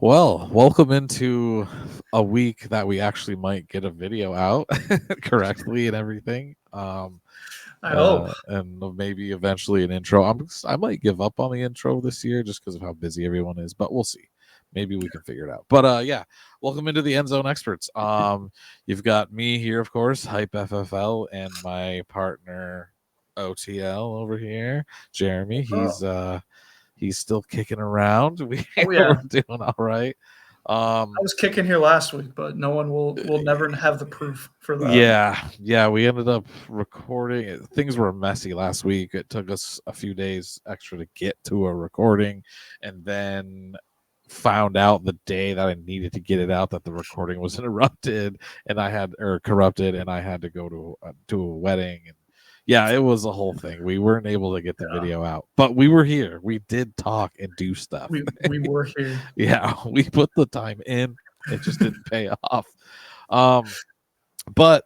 Well, welcome into a week that we actually might get a video out correctly and everything. I hope. And maybe eventually an intro. I might give up on the intro this year just because of how busy everyone is, but we'll see. Maybe we can figure it out. But yeah, welcome into the Endzone Experts. You've got me here, of course, Hype FFL, and my partner OTL over here, Jeremy. He's still kicking around. Oh yeah, We're doing all right. I was kicking here last week, but no one will never have the proof for that. Yeah, we ended up recording. Things were messy last week. It took us a few days extra to get to a recording, and then found out the day that I needed to get it out that the recording was interrupted and I had or corrupted, and I had to go to a wedding. And yeah, it was a whole thing. We weren't able to get the video out, but we were here. We did talk and do stuff. We were here. Yeah, we put the time in. It just didn't pay off. But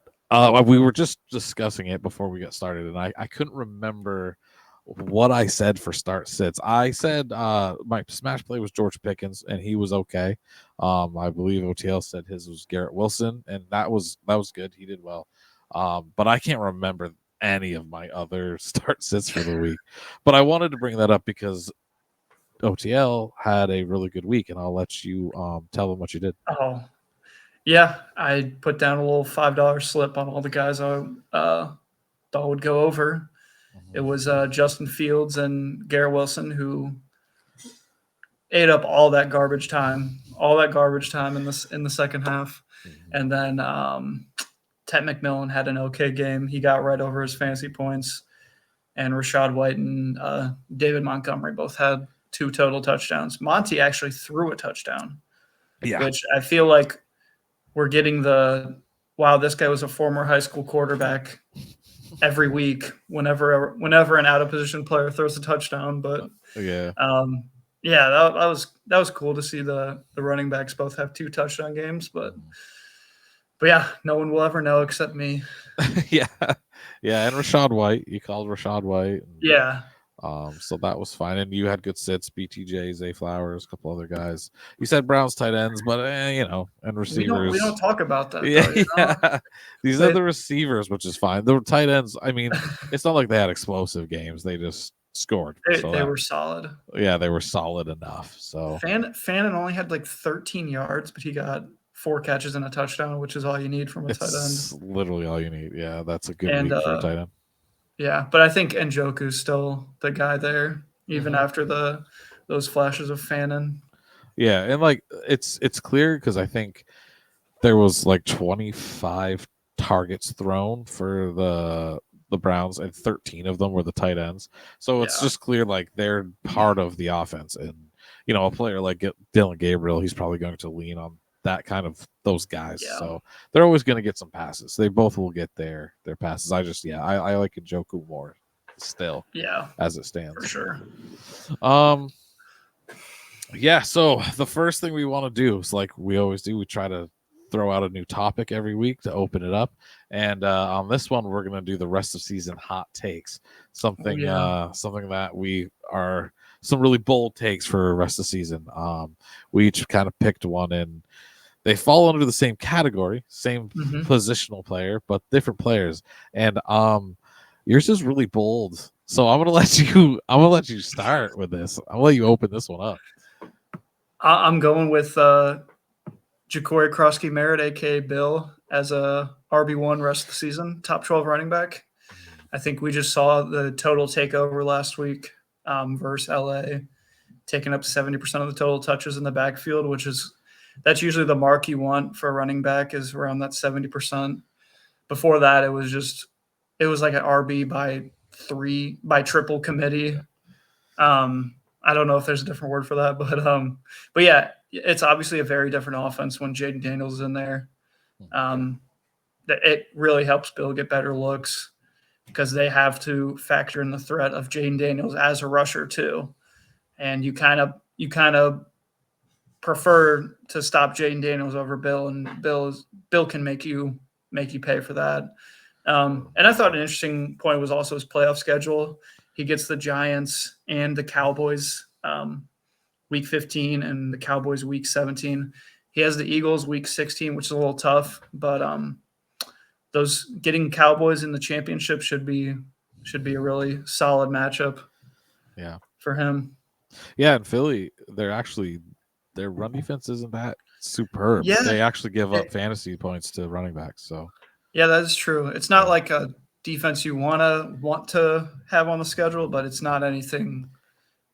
we were just discussing it before we got started, and I couldn't remember what I said for start sits. I said my smash play was George Pickens, and he was okay. I believe OTL said his was Garrett Wilson, and that was good. He did well. But I can't remember any of my other start sits for the week. But I wanted to bring that up because OTL had a really good week, and I'll let you tell them what you did. Oh, yeah. I put down a little $5 slip on all the guys I thought would go over. It was Justin Fields and Garrett Wilson who ate up all that garbage time in the second half, and then Ted McMillan had an okay game. He got right over his fantasy points, and Rachaad White and David Montgomery both had 2 total touchdowns. Monty actually threw a touchdown, which I feel like we're getting wow, this guy was a former high school quarterback every week whenever an out of position player throws a touchdown. But yeah, that was cool to see the running backs both have 2 touchdown games. But yeah, no one will ever know except me. yeah, and Rachaad White. You called Rachaad White. Yeah. So that was fine, and you had good sits. BTJ, Zay Flowers, a couple other guys. You said Browns tight ends, but and receivers. We don't talk about that. Yeah, though, yeah. These are the receivers, which is fine. The tight ends. I mean, it's not like they had explosive games. They just scored. They were solid. Yeah, they were solid enough. So Fannin only had like 13 yards, but he got 4 catches and a touchdown, which is all you need from a tight end. Literally all you need. Yeah, that's a good week for a tight end. Yeah, but I think Njoku's still the guy there, even after those flashes of Fannin. Yeah, and like it's clear because I think there was like 25 targets thrown for the Browns, and 13 of them were the tight ends. So it's just clear like they're part of the offense, and a player like Dylan Gabriel, he's probably going to lean on that kind of those guys. Yeah. So they're always going to get some passes. They both will get their passes. I like Njoku more still. Yeah, as it stands for sure. Yeah. So the first thing we want to do is like we always do. We try to throw out a new topic every week to open it up. And on this one, we're going to do the rest of season hot takes. Something that we are some really bold takes for rest of the season. We each kind of picked one, and they fall under the same category, same positional player, but different players. And yours is really bold. So I'm gonna let you start with this. I'll let you open this one up. I'm going with Jacory Kroski Merritt, aka Bill, as a RB1 rest of the season, top 12 running back. I think we just saw the total takeover last week versus LA, taking up 70% of the total touches in the backfield, that's usually the mark you want for a running back, is around that 70%. Before that, it was like an RB by triple committee. I don't know if there's a different word for that, but yeah, it's obviously a very different offense when Jaden Daniels is in there. It really helps Bill get better looks because they have to factor in the threat of Jaden Daniels as a rusher too. And you kind of prefer to stop Jaden Daniels over Bill, and Bill can make you pay for that. And I thought an interesting point was also his playoff schedule. He gets the Giants and the Cowboys week 15 and the Cowboys week 17. He has the Eagles week 16, which is a little tough, but those getting Cowboys in the championship should be a really solid matchup. Yeah. For him. Yeah, and Philly, their run defense isn't that superb. Yeah, they actually give up fantasy points to running backs. So yeah, that is true. It's not like a defense you want to have on the schedule, but it's not anything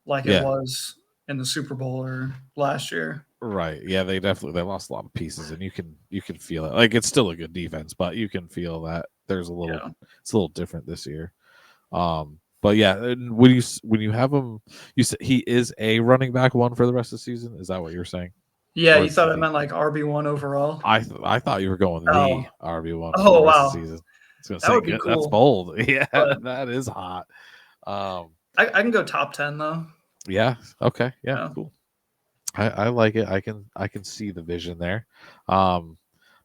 like it was in the Super Bowl or last year. Right. Yeah, they lost a lot of pieces, and you can feel it. Like, it's still a good defense, but you can feel that there's it's a little different this year. But yeah, when you have him, you said he is a running back one for the rest of the season. Is that what you're saying? Yeah, you thought I meant like RB1 overall. I thought you were going the RB1 for the rest of the season. That would be cool. That's bold. Yeah, that is hot. I can go top 10 though. Yeah. Okay. Yeah. Cool. I like it. I can see the vision there.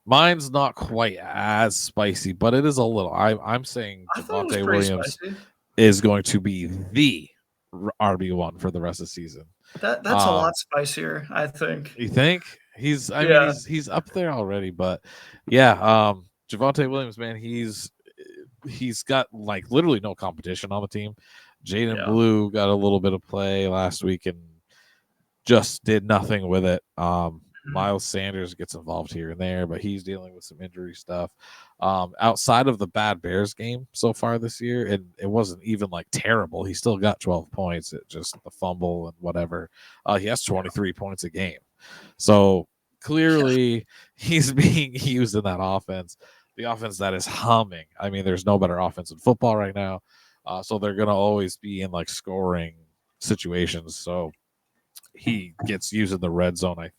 Mine's not quite as spicy, but it is a little. I'm saying Javonte Williams is going to be the RB1 for the rest of the season. That's a lot spicier, I think. You think? He's up there already, but yeah, Javonte Williams, man, he's got like literally no competition on the team. Jaden Blue got a little bit of play last week and just did nothing with it. Miles Sanders gets involved here and there, but he's dealing with some injury stuff. Outside of the bad Bears game so far this year, and it wasn't even like terrible. He still got 12 points. It just the fumble and whatever. He has 23 points a game. So clearly he's being used in that offense, the offense that is humming. I mean, there's no better offense in football right now. So they're going to always be in like scoring situations. So he gets used in the red zone. I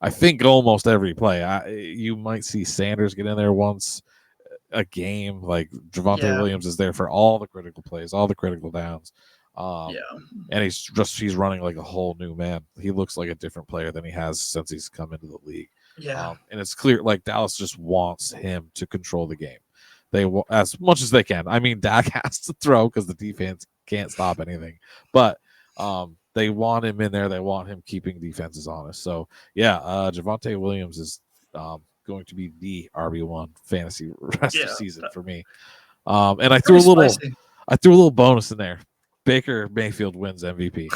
think almost every play. You might see Sanders get in there once a game. Like Javonte Williams is there for all the critical plays, all the critical downs. And he's running like a whole new man. He looks like a different player than he has since he's come into the league. And it's clear like Dallas just wants him to control the game. They as much as they can. I mean, Dak has to throw because the defense can't stop anything, but they want him in there. They want him keeping defenses honest. So yeah, Javonte Williams is going to be the RB1 fantasy rest of the season for me. And I threw a little bonus in there. Baker Mayfield wins MVP.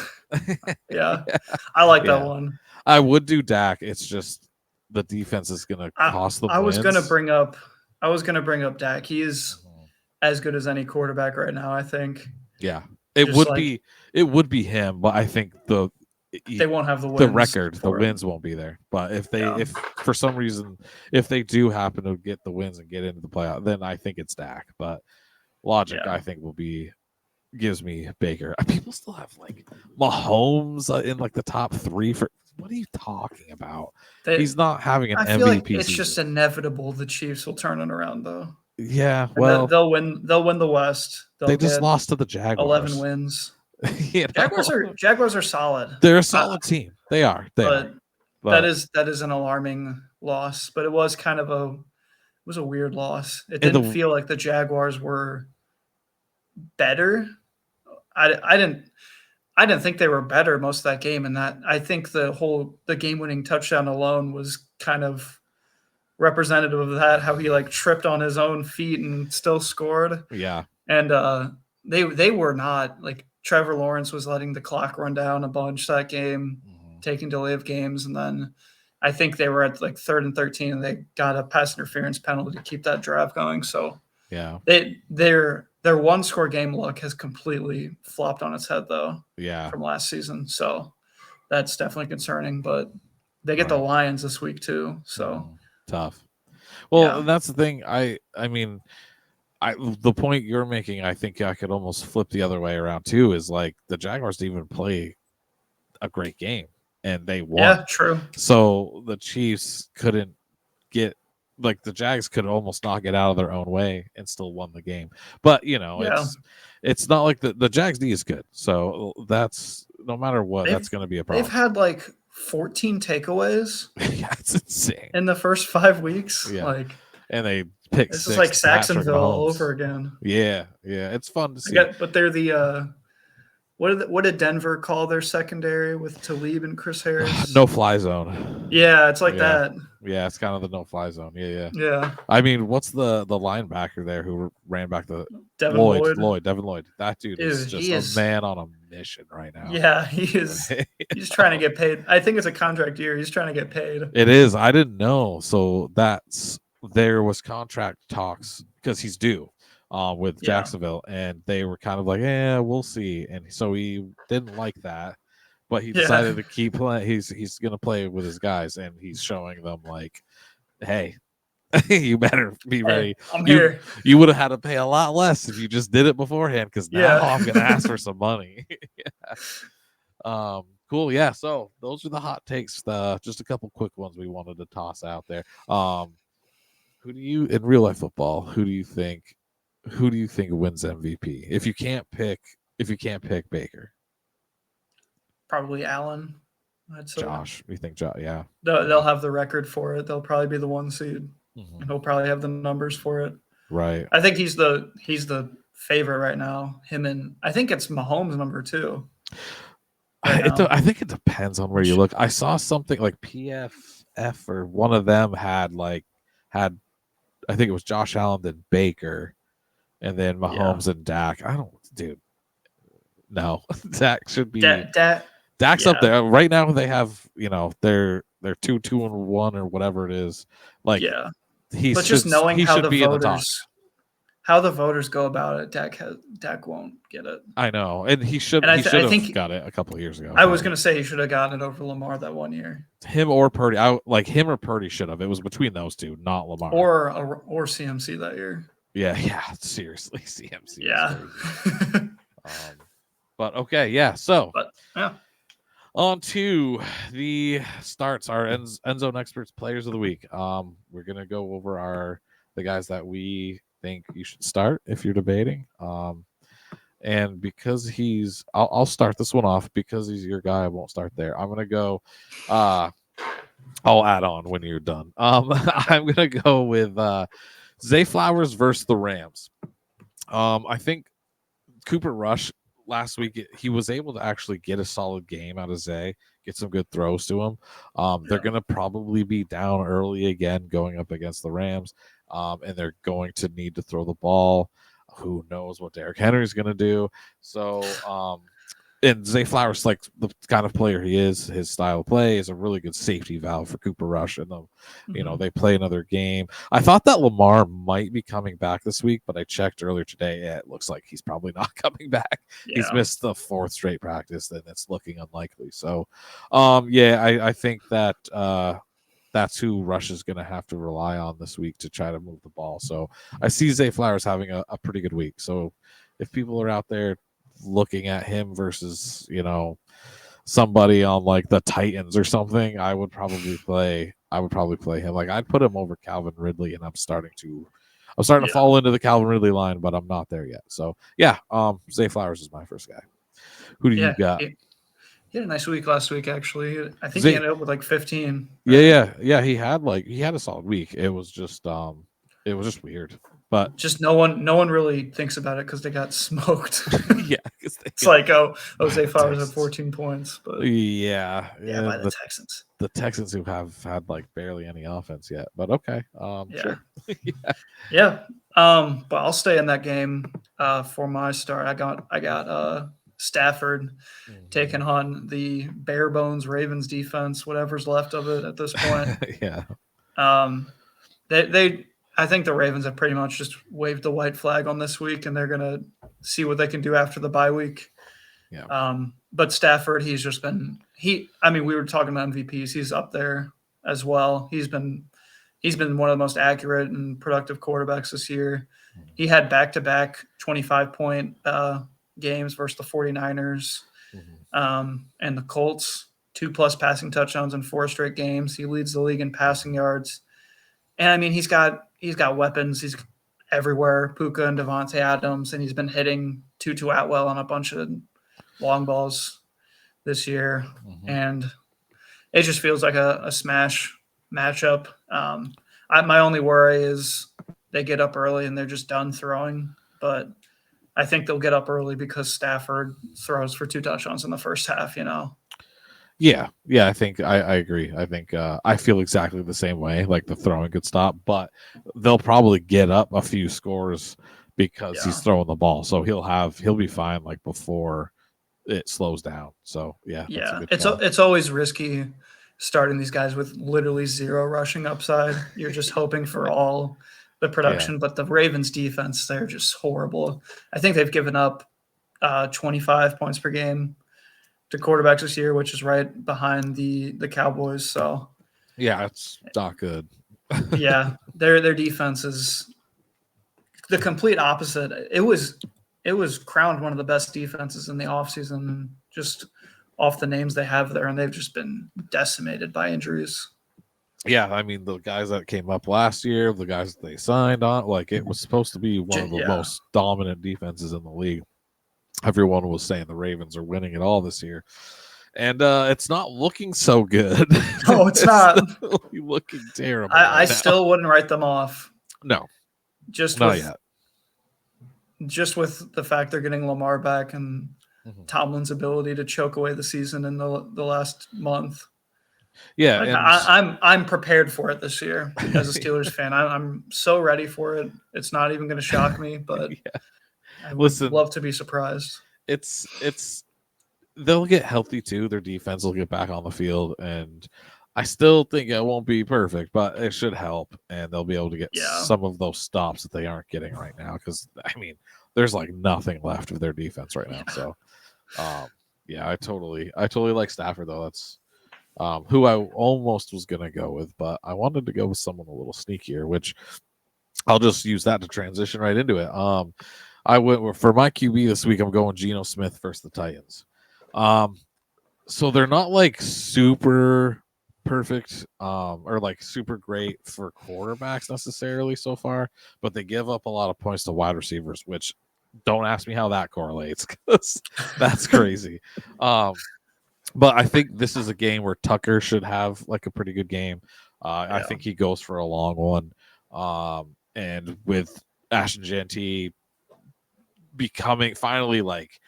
I like that one. I would do Dak. It's just the defense is going to cost them. I was going to bring up Dak. He is as good as any quarterback right now, I think. Yeah. It would be him, but I think they won't have the wins. The record, the wins won't be there. But if for some reason if they do happen to get the wins and get into the playoff, then I think it's Dak. But logic, I think gives me Baker. People still have like Mahomes in like the top 3 for. What are you talking about? He's not having an MVP. I feel like it's just inevitable the Chiefs will turn it around though. Yeah, well, they'll win the West. They just lost to the Jaguars. 11 wins. Jaguars are solid. They're a solid team. They are. But that is an alarming loss. But it was kind of a weird loss. It didn't feel like the Jaguars were better. I didn't think they were better most of that game, and that I think the game-winning touchdown alone was kind of representative of that, how he like tripped on his own feet and still scored. Yeah. And they were not like Trevor Lawrence was letting the clock run down a bunch that game, taking delay of games. And then I think they were at like 3rd and 13 and they got a pass interference penalty to keep that drive going. So yeah, their 1-score game luck has completely flopped on its head though. Yeah. From last season. So that's definitely concerning, but they get the Lions this week too. So tough. Well, and that's the thing. I mean, the point you're making, I think I could almost flip the other way around too. Is like the Jaguars didn't even play a great game, and they won. Yeah, true. So the Chiefs couldn't get like the Jags could almost not get out of their own way and still won the game. But it's not like the Jags D is good. So that's no matter what, that's going to be a problem. They've had like 14 takeaways. Yeah, it's insane in the first 5 weeks. Yeah, and they picked. This is like Saxonville all over again. Yeah, it's fun to see. But they're the What did Denver call their secondary with Talib and Chris Harris? No fly zone. Yeah, it's like that. Yeah, it's kind of the no fly zone. Yeah. Yeah. I mean, what's the linebacker there who ran back the Devin Devin Lloyd. That dude is just a man on a mission right now. Yeah, he is. He's trying to get paid. I think it's a contract year. He's trying to get paid. It is. I didn't know. So there was contract talks because he's due with Jacksonville, and they were kind of like, yeah, we'll see. And so he didn't like that, but he decided to keep playing. He's going to play with his guys, and he's showing them like, hey, you better be ready. I'm here. You would have had to pay a lot less if you just did it beforehand, because now I'm going to ask for some money. Cool. Yeah. So those are the hot takes. Just a couple quick ones we wanted to toss out there. Who do you, in real life football, who do you think wins MVP? If you can't pick Baker, probably Allen. I'd say Josh. You think Josh? Yeah. They'll have the record for it. They'll probably be the 1 seed, and he'll probably have the numbers for it. Right. I think he's the favorite right now. Him and I think it's Mahomes number 2. I think it depends on where you look. I saw something like PFF or one of them had I think it was Josh Allen, then Baker, and then Mahomes and Dak. No, Dak should be. Dak's up there right now. They have they're 2-2-1 or whatever it is. But just knowing how the voters go about it, Dak won't get it. I know, and he should. He should have got it a couple of years ago. I was going to say he should have gotten it over Lamar that 1 year. Him or Purdy. Him or Purdy should have. It was between those two, not Lamar or CMC that year. Yeah. Seriously, CMC. Yeah. But okay, yeah. So, on to the starts. Our Endzone Experts Players of the Week. We're gonna go over the guys that we think you should start if you're debating. And because I'll start this one off because he's your guy. I won't start there. I'm gonna go. I'll add on when you're done. I'm gonna go with Zay Flowers versus the Rams. I think Cooper Rush last week he was able to actually get a solid game out of Zay, get some good throws to him. They're gonna probably be down early again going up against the Rams. And they're going to need to throw the ball. Who knows what Derrick Henry's going to do? So, and Zay Flowers, like the kind of player he is, his style of play is a really good safety valve for Cooper Rush. And they play another game. I thought that Lamar might be coming back this week, but I checked earlier today. Yeah, it looks like he's probably not coming back. Yeah. He's missed the 4th straight practice, and it's looking unlikely. So, I think that that's who Rush is going to have to rely on this week to try to move the ball. So I see Zay Flowers having a pretty good week. So if people are out there looking at him versus, somebody on like the Titans or something, I would probably play him. Like I'd put him over Calvin Ridley, and I'm starting to fall into the Calvin Ridley line, but I'm not there yet. So Zay Flowers is my first guy. Who do you got? He had a nice week last week, actually. I think he ended up with like 15. Right? Yeah. He had a solid week. It was just weird, but just no one really thinks about it because they got smoked. It's like Zay Flowers had 14 points, but by the Texans. The Texans who have had like barely any offense yet, but okay, sure. But I'll stay in that game for my start. I got Stafford taking on the bare bones Ravens defense, whatever's left of it at this point. I think the Ravens have pretty much just waved the white flag on this week, and they're gonna see what they can do after the bye week. But Stafford, he's just been we were talking about MVPs, he's up there as well. He's been one of the most accurate and productive quarterbacks this year. He had back-to-back 25-point games versus the 49ers and the Colts, 2+ passing touchdowns in 4 straight games. He leads the league in passing yards. And he's got weapons. He's everywhere. Puka and Javonte Adams, and he's been hitting Tutu Atwell on a bunch of long balls this year. And it just feels like a smash matchup. My only worry is they get up early and they're just done throwing. But I think they'll get up early because Stafford throws for 2 touchdowns in the first half, Yeah, I think I agree. I think I feel exactly the same way. Like the throwing could stop, but they'll probably get up a few scores because he's throwing the ball. So he'll be fine like before it slows down. So that's a good call. it's always risky starting these guys with literally 0 rushing upside. You're just hoping for all the production, but the Ravens defense, they're just horrible. I think they've given up 25 points per game to quarterbacks this year, which is right behind the Cowboys. So it's not good. their defense is the complete opposite. It was crowned one of the best defenses in the offseason, just off the names they have there, and they've just been decimated by injuries. Yeah, I mean the guys that came up last year, the guys that they signed on, like it was supposed to be one of the most dominant defenses in the league. Everyone was saying the Ravens are winning it all this year. And it's not looking so good. No, it's not. Looking terrible. I still wouldn't write them off. No. Just not yet. Just with the fact they're getting Lamar back and Tomlin's ability to choke away the season in the last month. Yeah, like I'm prepared for it this year as a Steelers fan. I'm so ready for it. It's not even going to shock me, but I would love to be surprised. It's they'll get healthy too. Their defense will get back on the field, and I still think it won't be perfect, but it should help, and they'll be able to get some of those stops that they aren't getting right now. Because I mean, there's like nothing left of their defense right now. So, I totally like Stafford though. That's who I almost was gonna go with, but I wanted to go with someone a little sneakier, which I'll just use that to transition right into it. I went for my QB this week. I'm going Geno Smith versus the Titans. So they're not like super perfect or like super great for quarterbacks necessarily so far, but they give up a lot of points to wide receivers, which don't ask me how that correlates because that's crazy. But I think this is a game where Tucker should have like a pretty good game. I think he goes for a long one. And with Ashton Jeanty becoming finally like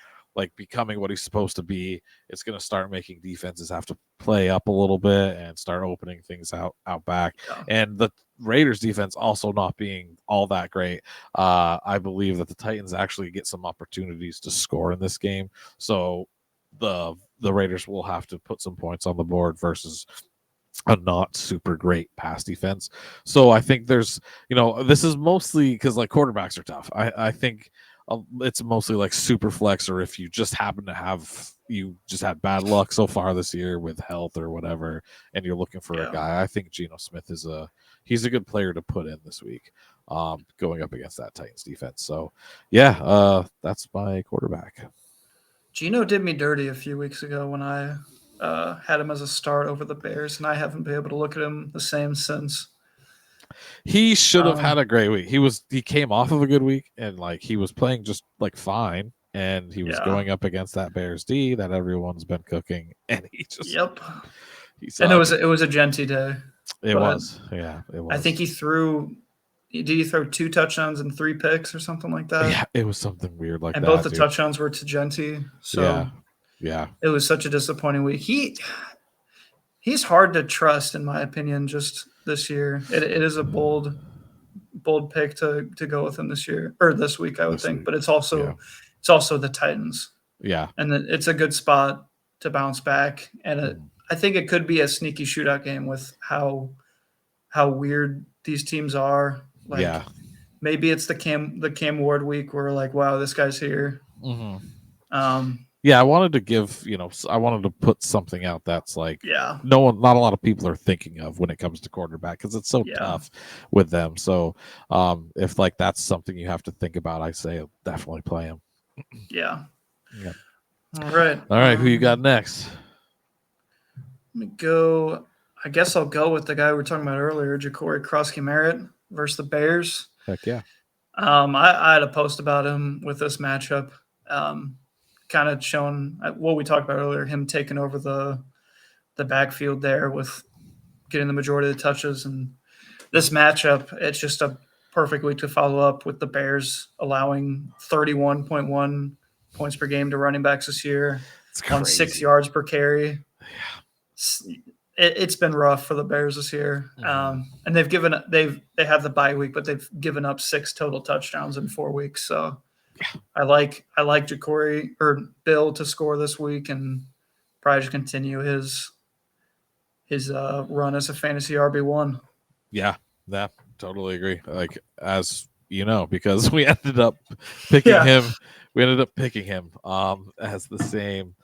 becoming what he's supposed to be, it's going to start making defenses have to play up a little bit and start opening things out back. And the Raiders defense also not being all that great. I believe that the Titans actually get some opportunities to score in this game. So the Raiders will have to put some points on the board versus a not super great pass defense. So I think there's, this is mostly because like quarterbacks are tough. I think it's mostly like super flex, or if you just happen to have had bad luck so far this year with health or whatever, and you're looking for a guy. I think Geno Smith he's a good player to put in this week, going up against that Titans defense. So that's my quarterback. Geno did me dirty a few weeks ago when I had him as a start over the Bears, and I haven't been able to look at him the same since. He should have had a great week. He came off of a good week, and like he was playing just like fine, and he was going up against that Bears D that everyone's been cooking, and he just and it was a Jeanty day. It was. I think he threw. Did he throw 2 touchdowns and 3 picks or something like that? Yeah, it was something weird like that. And both the touchdowns were to Jeanty. So it was such a disappointing week. He's hard to trust, in my opinion, just this year. It is a bold pick to go with him this year or this week, I would think. But it's also the Titans. Yeah. And it's a good spot to bounce back. And I think it could be a sneaky shootout game with how weird these teams are. Like maybe it's the Cam Ward week where like, wow, this guy's here. I wanted to put something out that's like not a lot of people are thinking of when it comes to quarterback because it's so tough with them. So if like that's something you have to think about, I say definitely play him. All right. Who you got next? Let me go. I guess I'll go with the guy we were talking about earlier, Jacory Kroski Merritt versus the Bears. Heck yeah. I had a post about him with this matchup, kind of showing what we talked about earlier, him taking over the backfield there with getting the majority of the touches. And this matchup, it's just perfect week to follow up with the Bears allowing 31.1 points per game to running backs this year on 6 yards per carry. Yeah. It's been rough for the Bears this year, and they have the bye week, but they've given up 6 total touchdowns in 4 weeks. So I like Jacory or Bill to score this week and probably just continue his run as a fantasy RB1. Yeah, totally agree. Like, as you know, because we ended up picking him. We ended up picking him as the same.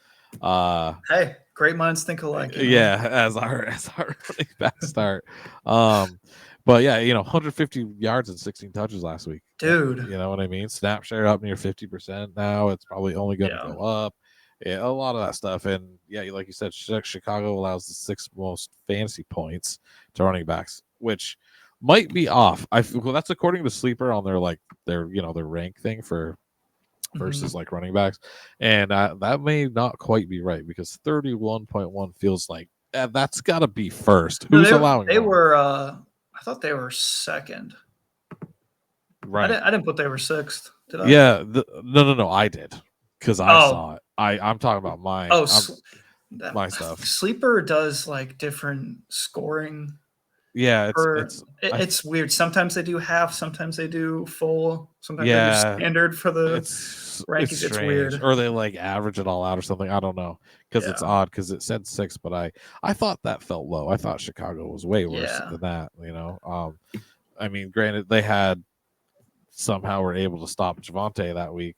Hey, great minds think alike. Yeah, as our running back start. But yeah, 150 yards and 16 touches last week, dude. You know what I mean? Snap share up near 50% now. It's probably only going to go up. Yeah, a lot of that stuff. And yeah, like you said, Chicago allows the 6th most fantasy points to running backs, which might be off. Well, that's according to Sleeper on their rank thing for versus like running backs, and that may not quite be right because 31.1 feels like that's got to be first. Who's allowing? They were. I thought they were second. Right. I didn't put they were 6th. Did I? Yeah. No. I did because I saw it. I'm talking about mine. My stuff. Sleeper does like different scoring. Yeah, it's weird. Sometimes they do half, sometimes they do full, sometimes they do standard for the rankings. It's weird. Or they like average it all out or something. I don't know because it's odd because it said 6, but I thought that felt low. I thought Chicago was way worse than that. I mean, granted, they had somehow were able to stop Javonte that week.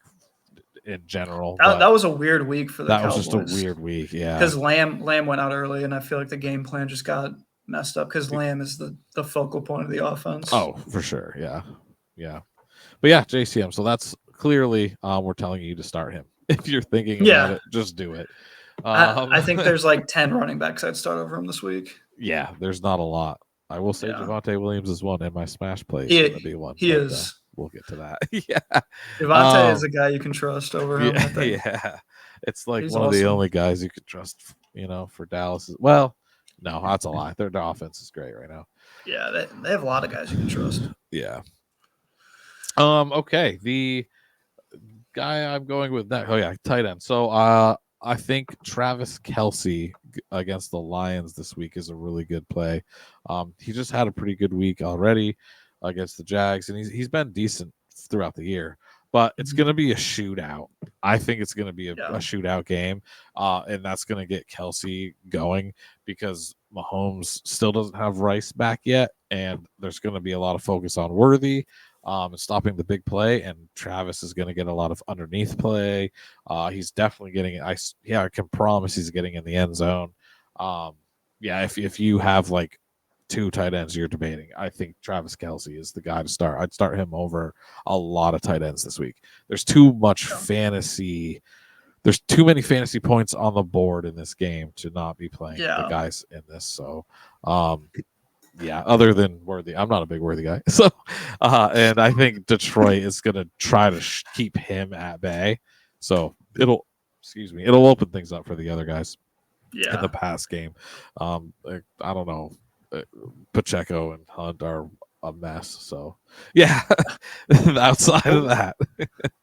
In general, that was a weird week for the Cowboys. That was just a weird week, yeah. Because Lamb went out early, and I feel like the game plan just got messed up because Lamb is the focal point of the offense. Oh, for sure, yeah. But yeah, JCM. So that's clearly we're telling you to start him. If you're thinking about it, just do it. I think there's like 10 running backs I'd start over him this week. Yeah, there's not a lot. I will say Javonte Williams is one, and my smash play is going to be one. He is. We'll get to that. Yeah. Javonte is a guy you can trust over him, I think. Yeah. It's like one of the only guys you could trust, for Dallas. Well, no, that's a lie. Their offense is great right now. Yeah, they have a lot of guys you can trust. Yeah. Okay. The guy I'm going with next. Oh, yeah, tight end. So I think Travis Kelce against the Lions this week is a really good play. He just had a pretty good week already against the Jags, and he's been decent throughout the year, but it's going to be a shootout. I think it's going to be a shootout game, and that's going to get Kelce going because Mahomes still doesn't have Rice back yet, and there's going to be a lot of focus on Worthy and stopping the big play, and Travis is going to get a lot of underneath play. He's definitely getting I can promise he's getting in the end zone. If you have like 2 tight ends you're debating, I think Travis Kelce is the guy to start. I'd start him over a lot of tight ends this week. There's too much fantasy. There's too many fantasy points on the board in this game to not be playing the guys in this. So, other than Worthy, I'm not a big Worthy guy. So, and I think Detroit is going to try to keep him at bay. So it'll open things up for the other guys in the pass game. I don't know. Pacheco and Hunt are a mess. So, outside of that.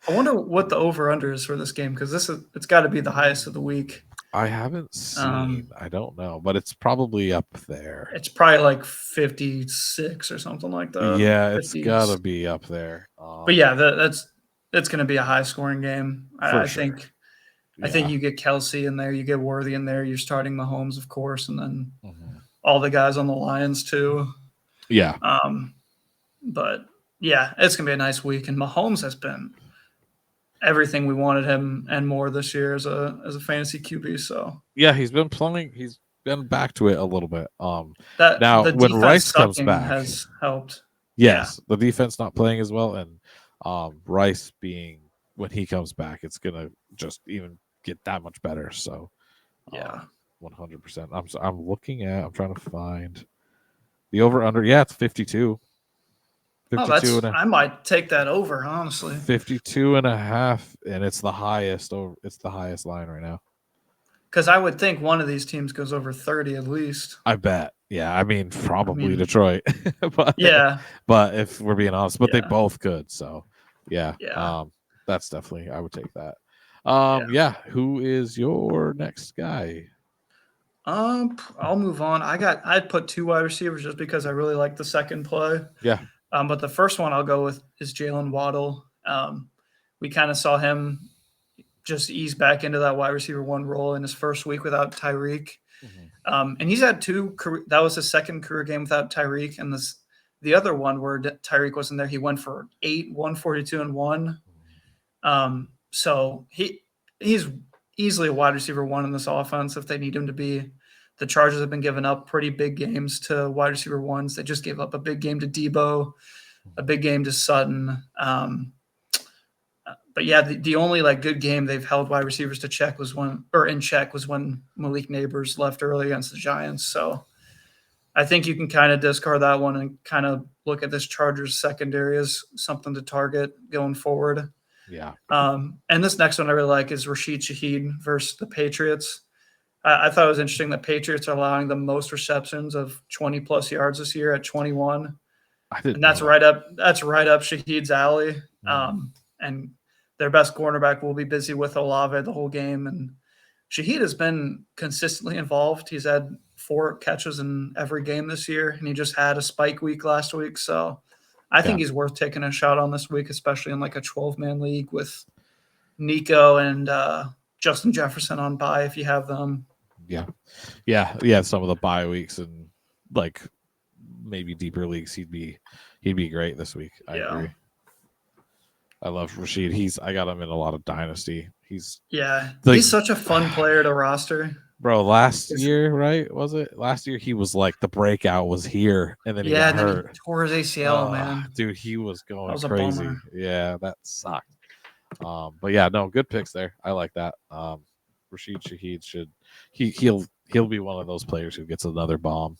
I wonder what the over-under is for this game because it's got to be the highest of the week. I haven't seen. I don't know, but it's probably up there. It's probably like 56 or something like that. Yeah, it's got to be up there. But yeah, that's going to be a high-scoring game. I think you get Kelce in there, you get Worthy in there, you're starting Mahomes, of course, and then all the guys on the Lions too. Yeah. But yeah, it's going to be a nice week, and Mahomes has been everything we wanted him and more this year as a fantasy QB. So yeah, he's been playing. He's been back to it a little bit. Now when Rice comes back, has helped. Yes, the defense not playing as well, and Rice being when he comes back, it's gonna just even get that much better. So 100%. I'm trying to find the over under. Yeah, it's 52. 52 I might take that over, honestly. 52.5, and it's the highest line right now. Because I would think one of these teams goes over 30 at least. I bet. Yeah, I mean, probably mean, Detroit, but Yeah. but if we're being honest, but they Yeah. both could. So yeah, Yeah. that's definitely I would take that. Yeah. Yeah. Who is your next guy? I'll move on. I'd put 2 wide receivers just because I really like the second play. Yeah. But the first one I'll go with is Jalen Waddle. We kind of saw him just ease back into that wide receiver 1 role in his first week without Tyreek. And he's had 2 that was his second career game without Tyreek, and the other one where Tyreek wasn't there, he went for 8, 142 and 1. So he's easily a wide receiver 1 in this offense if they need him to be. The Chargers have been giving up pretty big games to wide receiver 1s. They just gave up a big game to Debo, a big game to Sutton. But yeah, the only like good game they've held wide receivers to check was when Malik Neighbors left early against the Giants. So I think you can kind of discard that one and kind of look at this Chargers secondary as something to target going forward. Yeah. And this next one I really like is Rashid Shaheed versus the Patriots. I thought it was interesting that Patriots are allowing the most receptions of 20 plus yards this year at 21. And that's right up Shaheed's alley. And their best cornerback will be busy with Olave the whole game. And Shaheed has been consistently involved. He's had 4 catches in every game this year, and he just had a spike week last week. So I think he's worth taking a shot on this week, especially in like a 12-man league with Nico and Justin Jefferson on bye if you have them. Yeah. Some of the bye weeks and like maybe deeper leagues, he'd be great this week. I agree. I love Rashid. I got him in a lot of dynasty. He's such a fun player to roster. Bro, last year, right? Was it last year? He was like the breakout was here, and then he got hurt. He tore his ACL, man. Dude, he was going that was crazy. Yeah, that sucked. But yeah, no, good picks there. I like that. Rashid Shaheed he'll be one of those players who gets another bomb.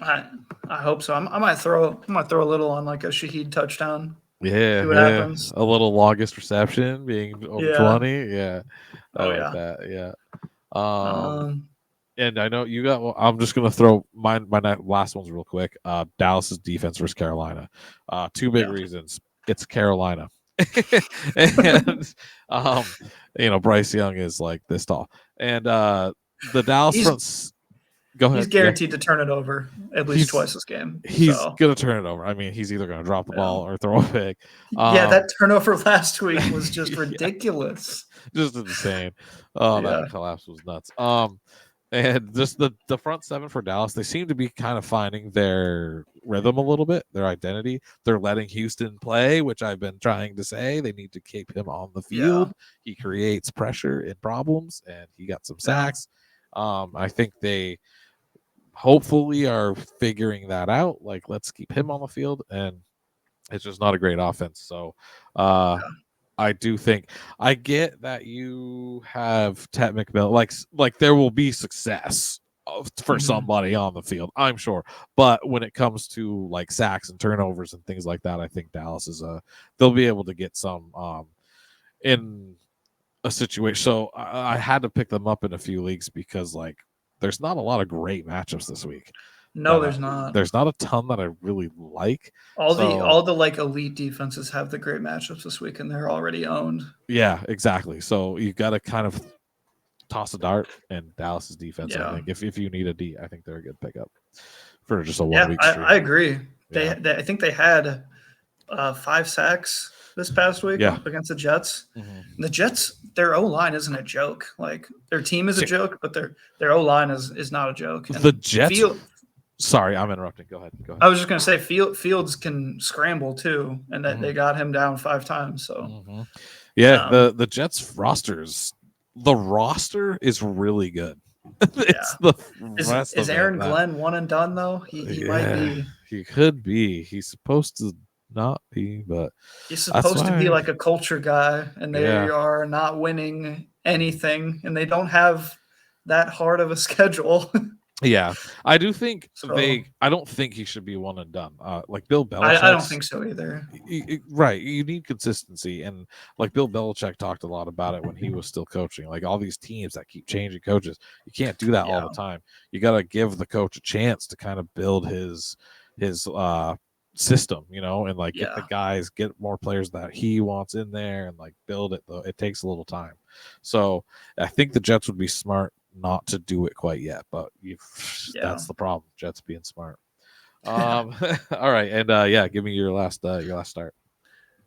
I hope so. I might throw a little on like a Shaheed touchdown. Yeah, see what happens. A little longest reception being over 20. Yeah, I like that. Yeah. And I know you got. Well, I'm just gonna throw my last ones real quick. Dallas's defense versus Carolina. 2 big reasons. It's Carolina, and Bryce Young is like this tall, and the Dallas fronts. Go ahead. He's guaranteed to turn it over at least twice this game. He's gonna turn it over. I mean, he's either gonna drop the ball or throw a pick. That turnover last week was just ridiculous. Just insane. That collapse was nuts. And just the front 7 for Dallas, they seem to be kind of finding their rhythm a little bit, their identity. They're letting Houston play, which I've been trying to say. They need to keep him on the field. Yeah. He creates pressure and problems, and he got some sacks. I think they hopefully are figuring that out. Like, let's keep him on the field, and it's just not a great offense. So I do think I get that you have Ted McMillan. Like there will be success for somebody on the field, I'm sure. But when it comes to like sacks and turnovers and things like that, I think Dallas is they'll be able to get some in a situation. So I had to pick them up in a few leagues because like there's not a lot of great matchups this week. No, there's not. There's not a ton that I really like. All the like elite defenses have the great matchups this week, and they're already owned. Yeah, exactly. So you got to kind of toss a dart, and Dallas's defense. I think if you need a D, I think they're a good pickup for just a 1 week streak. I agree. They I think they had 5 sacks this past week against the Jets. The Jets, their O-line isn't a joke. Like their team is a joke, but their O-line is not a joke. And the Jets. Sorry, I'm interrupting. Go ahead. I was just going to say Fields can scramble too, and that they got him down 5 times. So, the Jets roster is really good. Is Aaron Glenn one and done though? He might be. He could be. He's supposed to not be, but he's supposed to be like a culture guy, and there you are not winning anything, and they don't have that hard of a schedule. Yeah, I do think So I don't think he should be one and done. Like Bill I don't Belichick's. think so either. Right, you need consistency, and like Bill Belichick talked a lot about it when he was still coaching. Like all these teams that keep changing coaches, you can't do that all Yeah, the time. You got to give the coach a chance to kind of build his system, and like get the yeah, guys, get more players that he wants in there, and like build it. Though it takes a little time, so I think the Jets would be smart not to do it quite yet. But yeah. that's the problem. Jets being smart. All right, and yeah, give me your last start.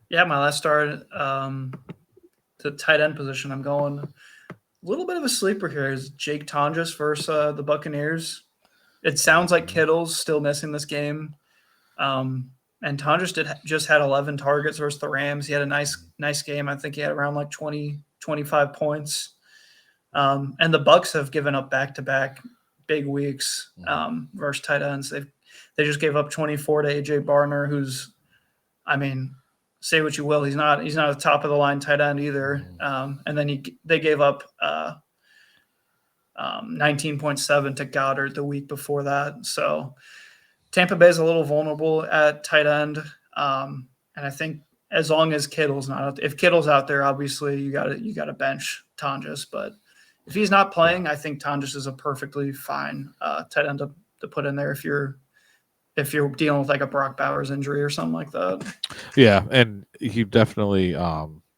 Yeah, my last start to tight end position. I'm going a little bit of a sleeper here. Is Jake Tonjes versus the Buccaneers? It sounds like Mhm. Kittle's still missing this game. And Tonjes just had 11 targets versus the Rams. He had a nice game. I think he had around like 20, 25 points. And the Bucs have given up back-to-back big weeks versus tight ends. They just gave up 24 to AJ Barner, who's, I mean, say what you will, he's not a top of the line tight end either. And then they gave up 19.7 to Goddard the week before that. So Tampa Bay is a little vulnerable at tight end, and I think as long as Kittle's not, if Kittle's out there, obviously you got to bench Tonjes. But if he's not playing, I think Tonjes is a perfectly fine tight end to put in there if you're dealing with like a Brock Bowers injury or something like that. Yeah, and he definitely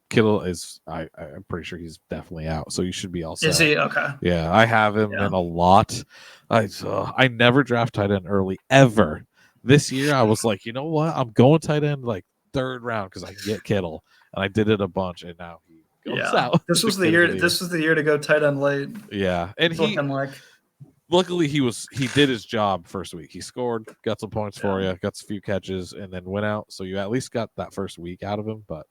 Kittle is I'm pretty sure he's definitely out, so you should be all Is set. he okay? Yeah, I have him Yeah, in a lot. I never draft tight end early ever. This year I was like, you know what? I'm going tight end like third round because I can get Kittle, and I did it a bunch, and now he goes yeah. out This the was the beginning year. of the year. This was the year to go tight end late. Yeah, and It's he looking like luckily he did his job first week. He scored, got some points for yeah, you, got a few catches, and then went out. So you at least got that first week out of him. But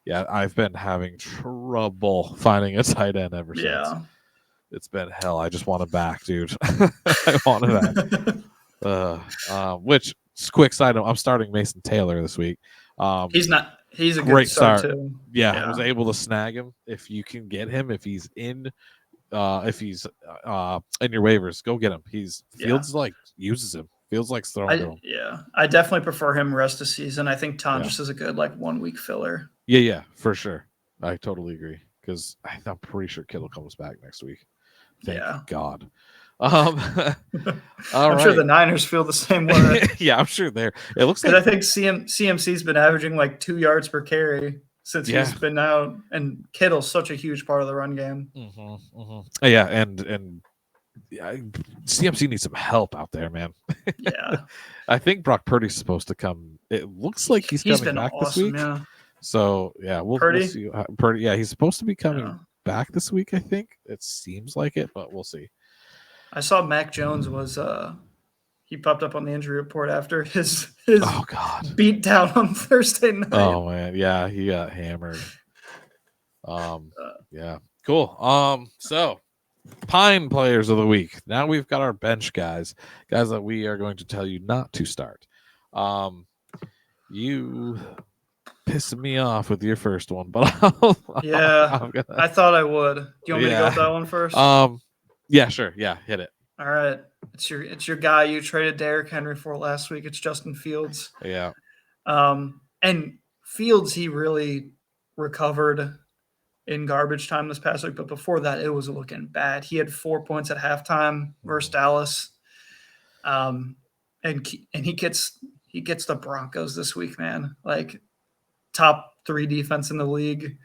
yeah, I've been having trouble finding a tight end ever since. yeah. It's been hell. I just want it back, dude. I want it back. Which quick side note, I'm starting Mason Taylor this week. He's not. He's a good Great start start. too. Yeah, I was Yeah, able to snag him. If you can get him, if he's in your waivers, go get him. He's yeah. Fields like uses him. Feels like throwing to him. I definitely prefer him rest of season. I think Yeah. Tonjes is a good like 1 week filler. Yeah, for sure. I totally agree because I'm pretty sure Kittle comes back next week. Thank Yeah. God. All I'm sure the right. Niners feel the same way Yeah, I'm sure there. It looks because like I think CMC's been averaging like 2 yards per carry since yeah. he's been out, and Kittle's such a huge part of the run game. Yeah, and yeah, CMC needs some help out there, man. Yeah, I think Brock Purdy's supposed to come. It looks like he's coming been back this awesome. week. Yeah, So yeah, we'll Purdy. see. Purdy, yeah, he's supposed to be coming Yeah, back this week. I think it seems like it, but we'll see. I saw Mac Jones was he popped up on the injury report after his Oh God. beat down on Thursday night. Oh man, yeah, he got hammered. Yeah, cool. So Pine players of the week. Now we've got our bench guys that we are going to tell you not to start. You pissing me off with your first one, but Yeah, I thought I would. Do you want me to go with that one first? Yeah, sure. Yeah, hit it. All right. It's your guy you traded Derrick Henry for last week. It's Justin Fields. Yeah. And Fields, he really recovered in garbage time this past week, but before that, it was looking bad. He had 4 points at halftime versus Dallas. And he gets the Broncos this week, man. Like top 3 defense in the league.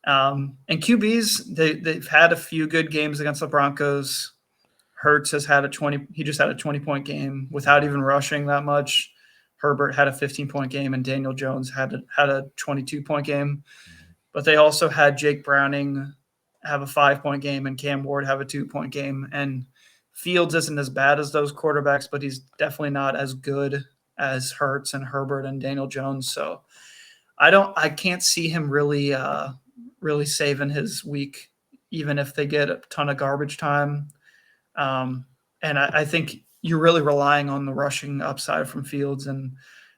And QBs, they've had a few good games against the Broncos. Hurts has had he just had a 20-point game without even rushing that much. Herbert had a 15-point game, and Daniel Jones had a 22-point game. But they also had Jake Browning have a 5-point game and Cam Ward have a 2-point game. And Fields isn't as bad as those quarterbacks, but he's definitely not as good as Hurts and Herbert and Daniel Jones. So I can't see him really saving his week, even if they get a ton of garbage time. And I think you're really relying on the rushing upside from Fields. And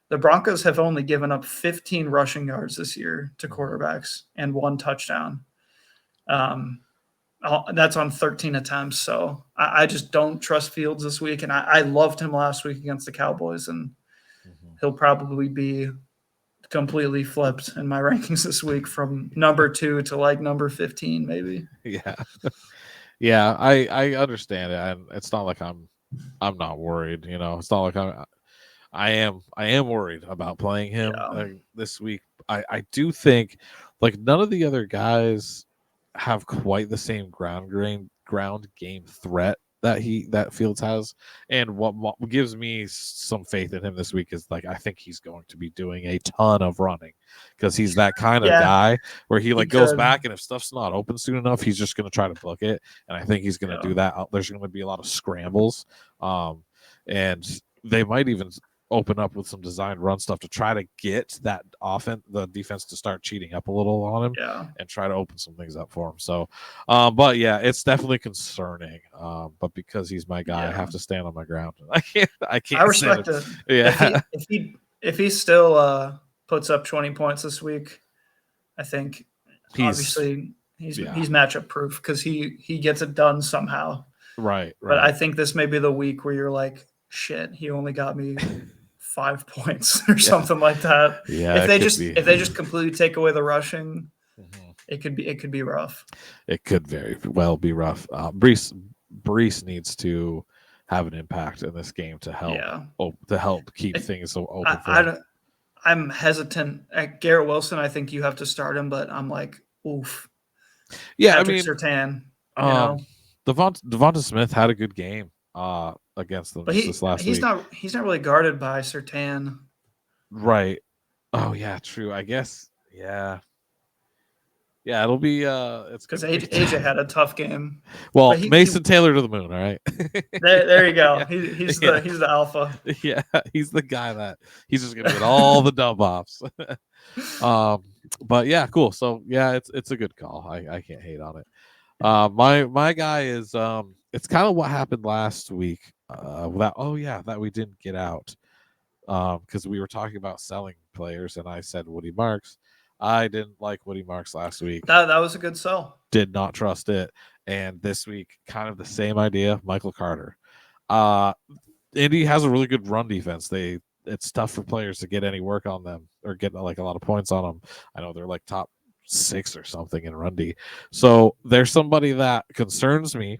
the Broncos have only given up 15 rushing yards this year to quarterbacks and 1 touchdown. That's on 13 attempts. So I just don't trust Fields this week. And I loved him last week against the Cowboys, and he'll probably be completely flipped in my rankings this week from number 2 to like number 15, maybe. Yeah. Yeah, I understand it. And it's not like I'm not worried, It's not like I am worried about playing him this week. I do think like none of the other guys have quite the same ground game threat that Fields has, and what gives me some faith in him this week is like I think he's going to be doing a ton of running because he's that kind of guy where he goes back, and if stuff's not open soon enough, he's just going to try to book it, and I think he's going to do that. There's going to be a lot of scrambles, and they might even open up with some designed run stuff to try to get the defense to start cheating up a little on him and try to open some things up for him. So, but yeah, it's definitely concerning. But because he's my guy, I have to stand on my ground. I can't. I respect it. Yeah. If he still puts up 20 points this week, I think obviously he's matchup proof because he gets it done somehow. Right. But I think this may be the week where you're like, shit, he only got me 5 points or something like that. Yeah. If they just completely take away the rushing, it could be rough. It could very well be rough. Brees needs to have an impact in this game to help keep things so open for him. I'm hesitant at Garrett Wilson. I think you have to start him, but I'm like, oof. Yeah, Patrick Surtain. Devonta Smith had a good game against them this last week. He's not really guarded by Surtain. Right. Oh yeah, true. I guess. Yeah. Yeah, it'll be it's because AJ had a tough game. Well, Mason Taylor to the moon, all right. there you go. He's the alpha. Yeah, he's the guy that he's just gonna get all the dub offs. But yeah, cool. So yeah, it's a good call. I can't hate on it. My guy is it's kind of what happened last week. That we didn't get out. Because we were talking about selling players, and I said Woody Marks. I didn't like Woody Marks last week. That was a good sell. Did not trust it. And this week, kind of the same idea. Michael Carter. Indy has a really good run defense. It's tough for players to get any work on them or get like a lot of points on them. I know they're like top 6 or something in run D. So there's somebody that concerns me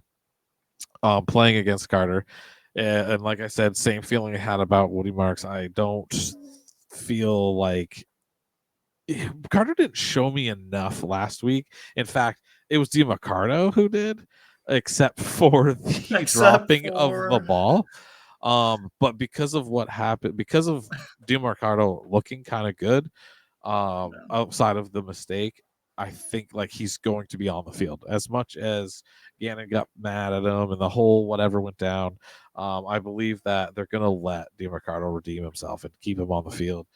playing against Carter. And like I said, same feeling I had about Woody Marks. I don't feel like Carter didn't show me enough last week. In fact, it was DeMarcado who did, except for the dropping of the ball. But because of what happened, because of DeMarcado looking kind of good, outside of the mistake, I think like he's going to be on the field. As much as Gannon got mad at him and the whole whatever went down, I believe that they're going to let DeMarcado redeem himself and keep him on the field.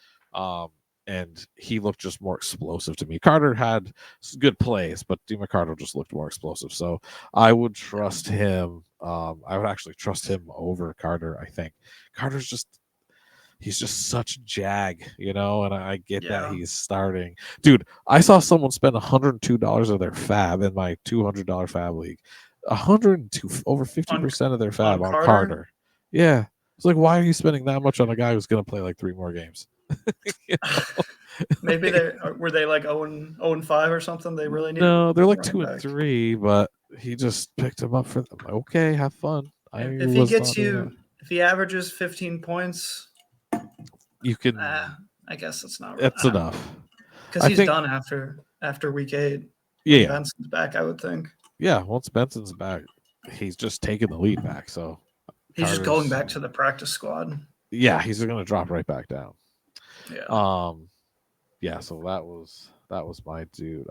And he looked just more explosive to me. Carter had good plays, but DeMarcado just looked more explosive. So I would trust him. I would actually trust him over Carter. I think he's just such jag, and I get that he's starting. Dude, I saw someone spend $102 of their fab in my $200 fab league. 102, over 50% of their fab on Carter. Yeah. It's like, why are you spending that much on a guy who's going to play like 3 more games? Maybe were they like 0-5 or something? They really need. No, they're like 2-3, but he just picked him up for them. Okay, have fun. If he averages 15 points, you can. I guess it's not. It's enough because he's done after week 8. Yeah, Benson's back, I would think. Yeah, once Benson's back, he's just taking the lead back. So he's just going back to the practice squad. Yeah, he's going to drop right back down. Yeah. Yeah. So that was my dude.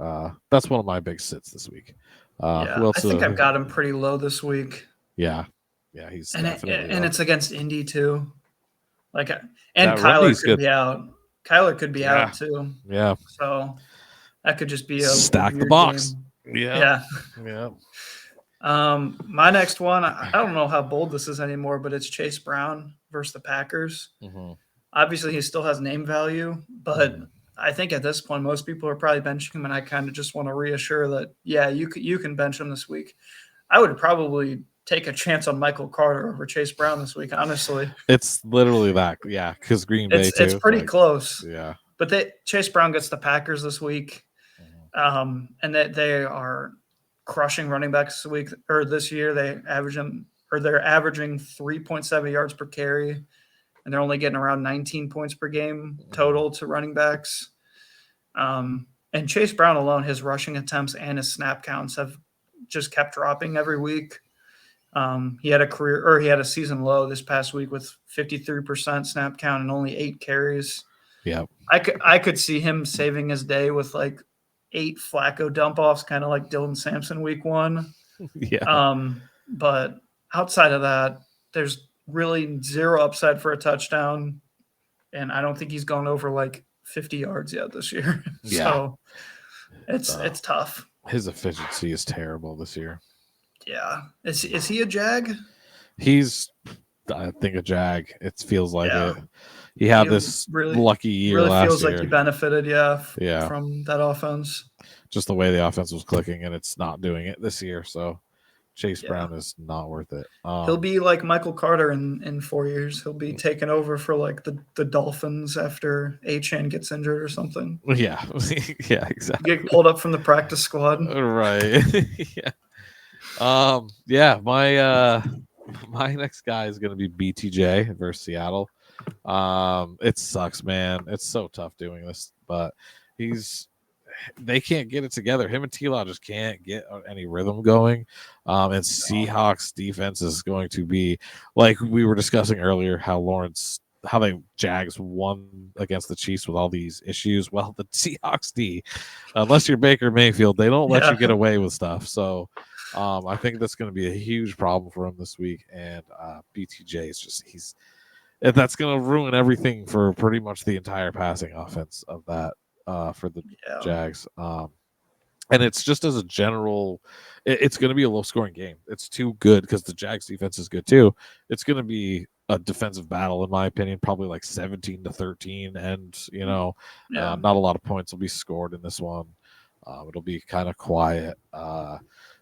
That's one of my big sits this week. I think I've got him pretty low this week. Yeah. Yeah, he's and it's against Indy too. Kyler could be out. Kyler could be out too. Yeah. So that could just be a stack the box. Game. Yeah. My next one, I don't know how bold this is anymore, but it's Chase Brown versus the Packers. Mm-hmm. Obviously, he still has name value, but I think at this point, most people are probably benching him, and I kind of just want to reassure that, yeah, you can bench him this week. I would probably take a chance on Michael Carter over Chase Brown this week, honestly. It's literally that, yeah, because Green Bay It's too. pretty close. Yeah. But Chase Brown gets the Packers this week, and that they are crushing running backs this week or this year. They're averaging 3.7 yards per carry, and they're only getting around 19 points per game total to running backs. And Chase Brown alone, his rushing attempts and his snap counts have just kept dropping every week. He had a season low this past week with 53% snap count and only 8 carries. Yeah. I could see him saving his day with like 8 Flacco dump offs, kind of like Dylan Sampson week 1. Yeah. But outside of that, there's really zero upside for a touchdown. And I don't think he's gone over like 50 yards yet this year. So it's tough. His efficiency is terrible this year. Yeah. Is he a Jag? He's, I think, a Jag. It feels like it. He had this lucky year last year. Feels like he benefited, from that offense. Just the way the offense was clicking, and it's not doing it this year. So Chase Brown is not worth it. He'll be like Michael Carter in 4 years. He'll be taking over for like the Dolphins after Achane gets injured or something. Yeah. Yeah, exactly. Get pulled up from the practice squad. Right. Yeah. My next guy is going to be BTJ versus Seattle. It sucks, man. It's so tough doing this, but they can't get it together. Him and T-Law just can't get any rhythm going. And Seahawks defense is going to be, like we were discussing earlier, how the Jags won against the Chiefs with all these issues. Well, the Seahawks D, unless you're Baker Mayfield, they don't let you get away with stuff. So I think that's going to be a huge problem for him this week. And BTJ is that's going to ruin everything for pretty much the entire passing offense of that for the Jags. And it's just as a general, it's going to be a low scoring game. It's too good because the Jags defense is good too. It's going to be a defensive battle, in my opinion, probably like 17-13. And, not a lot of points will be scored in this one. It'll be kind of quiet.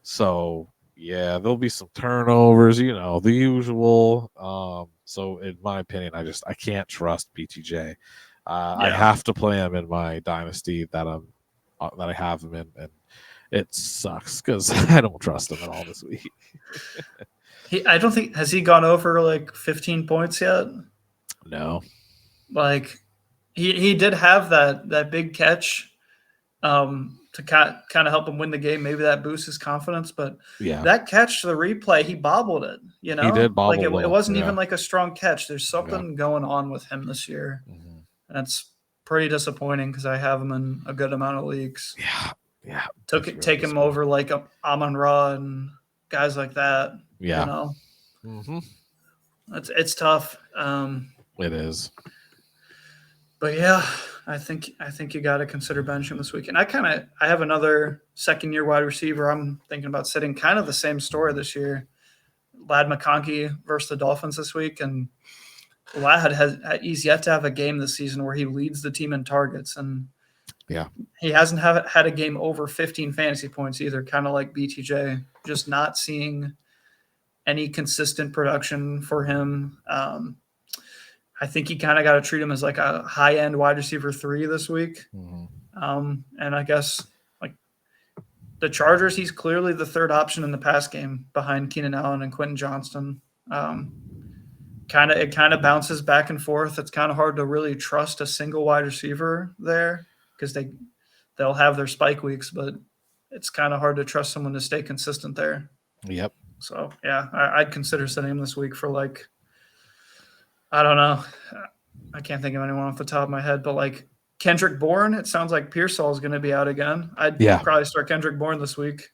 So, yeah, there'll be some turnovers, the usual. So, in my opinion, I can't trust BTJ. I have to play him in my dynasty that I have him in, and it sucks because I don't trust him at all this week. I don't think has he gone over like 15 points yet? No. Like he did have that big catch to kind of help him win the game. Maybe that boosts his confidence, but that catch to the replay, he bobbled it. He did bobble. Like it wasn't even like a strong catch. There's something going on with him this year. Mm-hmm. That's pretty disappointing because I have him in a good amount of leagues. Yeah. Take him over like Amon-Ra and guys like that. Yeah. Mm-hmm. It's tough. It is. But yeah, I think you got to consider benching this week. And I have another second-year wide receiver I'm thinking about sitting. Kind of the same story this year. Ladd McConkey versus the Dolphins this week, and he's yet to have a game this season where he leads the team in targets, and he hasn't had a game over 15 fantasy points either. Kind of like BTJ, just not seeing any consistent production for him. I think you kind of got to treat him as like a high-end wide receiver 3 this week. Mm-hmm. And I guess like the Chargers, he's clearly the third option in the pass game behind Keenan Allen and Quentin Johnston. It kind of bounces back and forth. It's kind of hard to really trust a single wide receiver there because they'll have their spike weeks, but it's kind of hard to trust someone to stay consistent there. Yep. So yeah, I'd consider sitting him this week for like, I don't know. I can't think of anyone off the top of my head, but like Kendrick Bourne, it sounds like Pearsall is going to be out again. I'd probably start Kendrick Bourne this week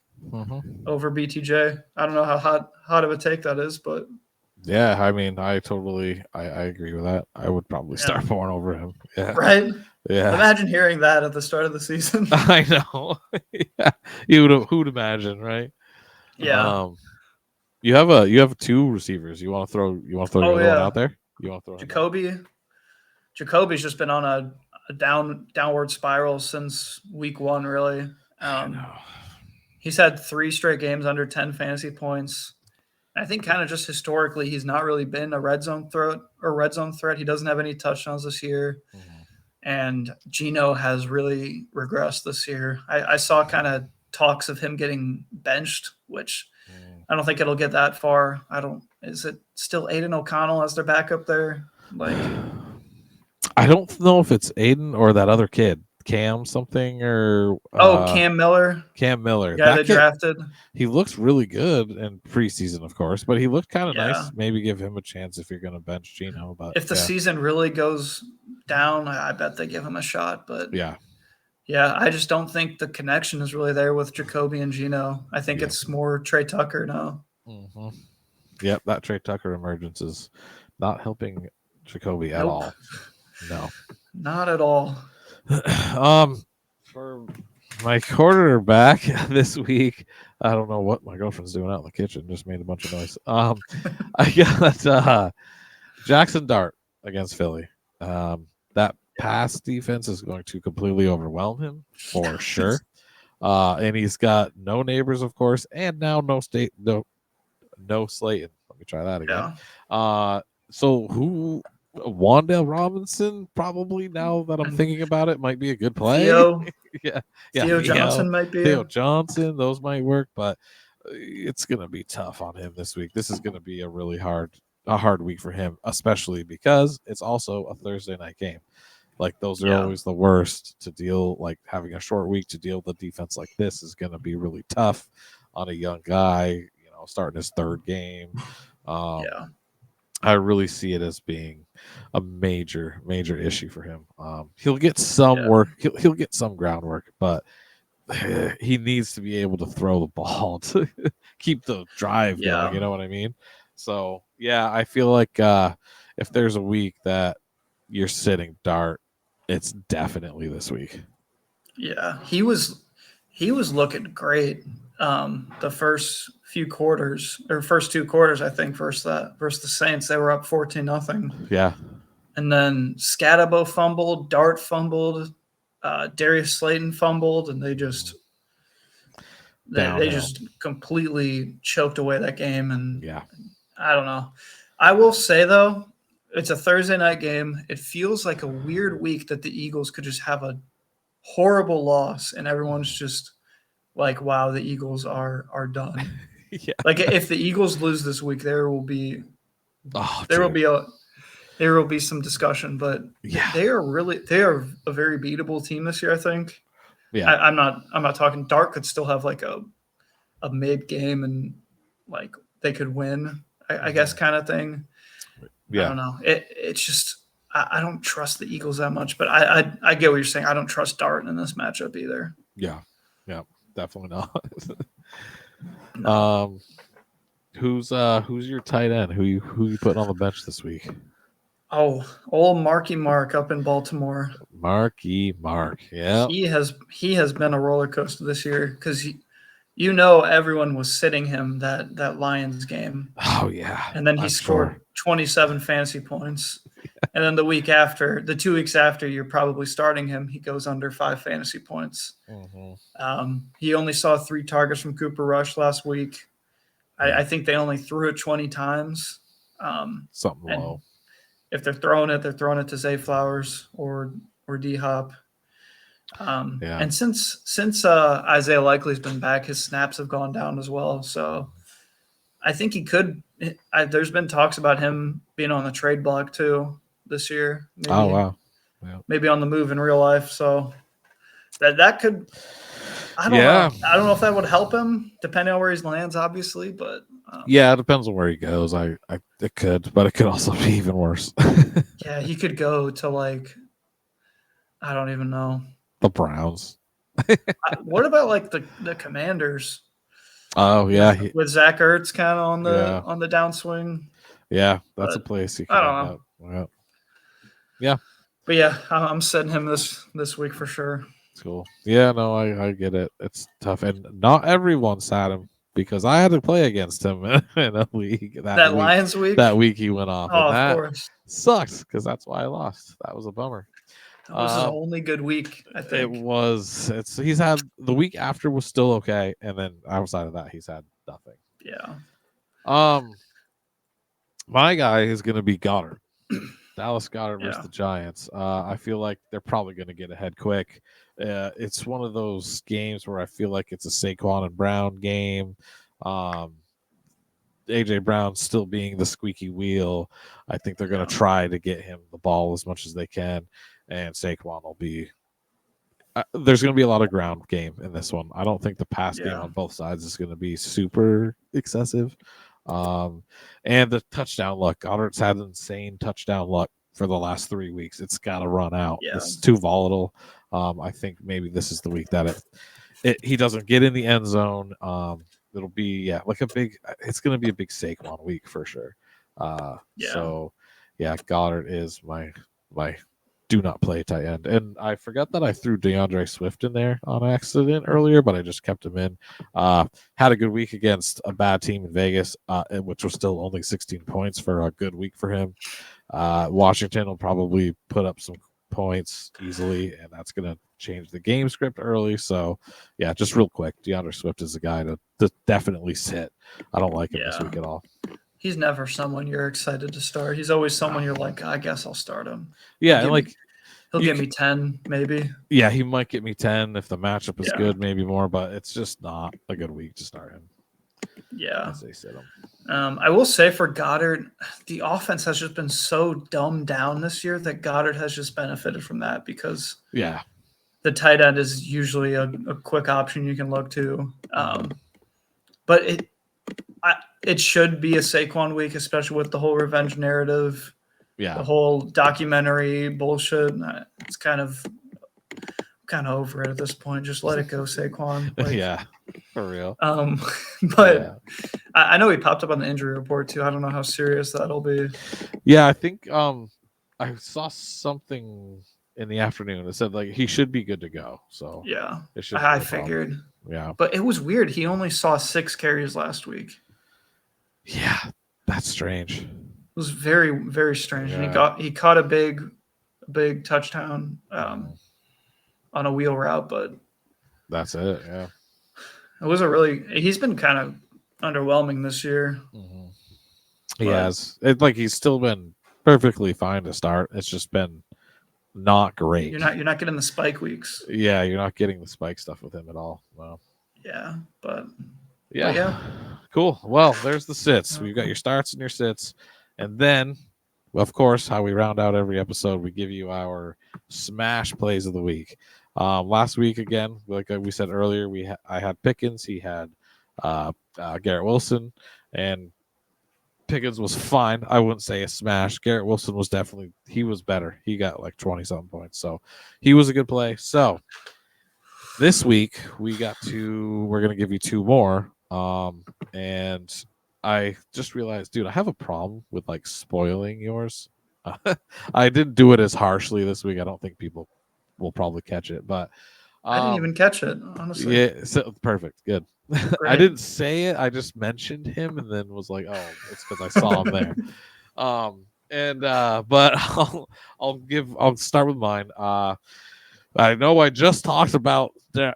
over BTJ. I don't know how hot of a take that is, but yeah, I mean, I agree with that. I would probably start Bourne over him. Yeah. Right? Yeah. Imagine hearing that at the start of the season. I know. Yeah. Who'd imagine, right? Yeah. You have 2 receivers. You want to throw the other one out there? You want to throw Jacoby's just been on a downward spiral since week 1. Really, I know. he's had 3 straight games under 10 fantasy points. I think kind of just historically, he's not really been a red zone threat. He doesn't have any touchdowns this year. And Geno has really regressed this year. I saw kind of talks of him getting benched, which I don't think it'll get that far. Is it still Aiden O'Connell as their backup there? Like, I don't know if it's Aiden or that other kid, Cam something or Cam Miller. Cam Miller. Yeah, they drafted. He looks really good in preseason, of course, but he looked kind of nice. Maybe give him a chance if you're going to bench Geno. But if the season really goes down, I bet they give him a shot. But yeah, I just don't think the connection is really there with Jacoby and Geno. I think it's more Trey Tucker now. Yep, that Trey Tucker emergence is not helping Jacoby at all. No, not at all. For my quarterback this week, I don't know what my girlfriend's doing out in the kitchen. Just made a bunch of noise. I got Jackson Dart against Philly. That pass defense is going to completely overwhelm him for sure. And he's got no neighbors, of course, and now no Slayton. Let me try that again. So who? Wan'Dale Robinson, probably, now that I'm thinking about it, might be a good play. Theo Johnson might be. Theo Johnson, those might work, but it's going to be tough on him this week. This is going to be a really hard week for him, especially because it's also a Thursday night game. Like, those are always the worst to deal. Like, having a short week to deal with a defense like this is going to be really tough on a young guy, starting his 3rd game. I really see it as being a major issue for him. He'll get some work. He'll get some groundwork, but he needs to be able to throw the ball to keep the drive going. You know what I mean? So, I feel like if there's a week that you're sitting Dart, it's definitely this week. Yeah, he was looking great the first few quarters, or first 2 quarters, I think, versus the Saints. They were up 14-0. Yeah. And then Skattebo fumbled, Dart fumbled, Darius Slayton fumbled, and they just completely choked away that game. And I don't know. I will say, though, it's a Thursday night game. It feels like a weird week that the Eagles could just have a horrible loss, and everyone's just like, wow, the Eagles are done. Like, if the Eagles lose this week, there will be some discussion, but they are a very beatable team this year, I think. I'm not talking. Dart could still have like a mid game and like they could win, I guess, kind of thing. I don't know. It's just I don't trust the Eagles that much, but I get what you're saying. I don't trust Dart in this matchup either. Yeah, definitely not. Who's your tight end? Who you putting on the bench this week? Oh, old Marky Mark up in Baltimore. Marky Mark, yeah. He has been a roller coaster this year because everyone was sitting him that Lions game. Oh yeah. And then he scored 27 fantasy points. And then the 2 weeks after, you're probably starting him. He goes under 5 fantasy points. He only saw 3 targets from Cooper Rush last week. I think they only threw it 20 times. Something low. If they're throwing it to Zay Flowers or D Hop. And since Isaiah Likely's been back, his snaps have gone down as well. So I think he could. There's been talks about him being on the trade block too this year. Maybe, oh wow! Maybe on the move in real life. So that could. I don't know. I don't know if that would help him, depending on where he lands, obviously. But it depends on where he goes. It could, but it could also be even worse. He could go to I don't even know. The Browns. What about the Commanders? Oh yeah, with Zach Ertz kind of on the downswing. Yeah, that's a place you can. I don't know. Yeah. But I'm setting him this week for sure. Cool. Yeah, no, I get it. It's tough, and not everyone sat him because I had to play against him in a league that week, Lions week. That week he went off. Oh, and that of course. Sucks because that's why I lost. That was a bummer. That was his only good week, I think. He's had the week after was still okay, and then outside of that, he's had nothing. Yeah. My guy is going to be Goddard. Dallas Goddard versus Yeah. the Giants. I feel like they're probably going to get ahead quick. It's one of those games where I feel like it's a Saquon and Brown game. AJ Brown still being the squeaky wheel. I think they're going to try to get him the ball as much as they can, and Saquon will be. There's going to be a lot of ground game in this one. I don't think the pass game on both sides is going to be super excessive. And the touchdown luck. Goddard's had insane touchdown luck for the last 3 weeks. It's got to run out. Yeah. It's too volatile. I think maybe this is the week that he doesn't get in the end zone. It'll be it's going to be a big Saquon week for sure. So Goddard is my do not play tight end. And I forgot that I threw DeAndre Swift in there on accident earlier, but I just kept him in. Had a good week against a bad team in Vegas, which was still only 16 points for a good week for him. Washington will probably put up some points easily, and that's going to change the game script early. So, just real quick, DeAndre Swift is a guy to definitely sit. I don't like him this week at all. He's never someone you're excited to start. He's always someone you're like, I guess I'll start him. Yeah, he'll get me 10, maybe. Yeah, he might get me 10 if the matchup is good, maybe more, but it's just not a good week to start him. Yeah. As they sit him. I will say for Goddard, the offense has just been so dumbed down this year that Goddard has just benefited from that because the tight end is usually a quick option you can look to. But it should be a Saquon week, especially with the whole revenge narrative. Yeah. The whole documentary bullshit. It's kind of over it at this point. Just let it go, Saquon. For real. But I know he popped up on the injury report too. I don't know how serious that'll be. Yeah, I think I saw something in the afternoon that said like he should be good to go. So I figured. Yeah, but it was weird. He only saw 6 carries last week. Yeah, that's strange. It was very, very strange. And he caught a big touchdown on a wheel route, but that's it. Yeah, it was he's been kind of underwhelming this year. He has. He's still been perfectly fine to start. It's just been not great. You're not getting the spike weeks. Yeah, you're not getting the spike stuff with him at all. No. Yeah, but cool. Well, there's the sits. We've got your starts and your sits, and then, of course, how we round out every episode, we give you our smash plays of the week. Last week, again, like we said earlier, I had Pickens. He had Garrett Wilson, and Pickens was fine. I wouldn't say a smash. Garrett Wilson was he was better. He got like 20-something points, so he was a good play. So this week we're going to give you 2 more. And I just realized, dude, I have a problem with like spoiling yours. I didn't do it as harshly this week. I don't think people will probably catch it, but I didn't even catch it, honestly. Yeah, so perfect. Good. I didn't say it. I just mentioned him and then was like, oh, it's because I saw him there. But I'll start with mine. I know I just talked about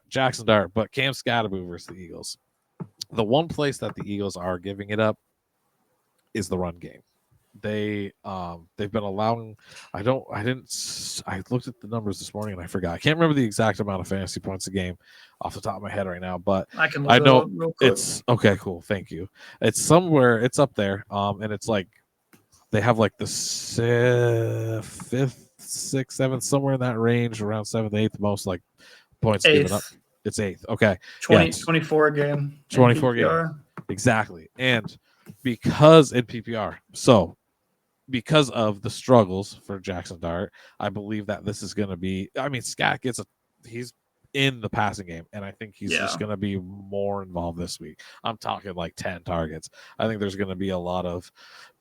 Jackson Dart, but Cam Skattebo versus the Eagles. The one place that the Eagles are giving it up is the run game. They've been allowing. I looked at the numbers this morning and I forgot. I can't remember the exact amount of fantasy points a game off the top of my head right now, but I know it's okay. Cool, thank you. It's somewhere. It's up there. And it's like they have like the 5th, 6th, 7th, somewhere in that range, around 7th, 8th most like points given up. It's 8th. Okay. 24 a game. 24 game. Exactly. And because in PPR, so because of the struggles for Jackson Dart, I believe that this is going to be, Scat he's in the passing game, and I think he's just going to be more involved this week. I'm talking like 10 targets. I think there's going to be a lot of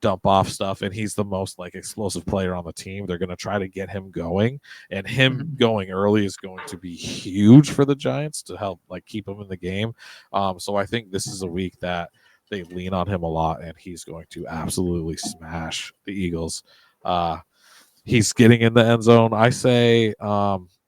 dump off stuff, and he's the most like explosive player on the team. They're going to try to get him going, and him going early is going to be huge for the Giants to help like keep him in the game. So I think this is a week that they lean on him a lot, and he's going to absolutely smash the Eagles. he's getting in the end zone. I say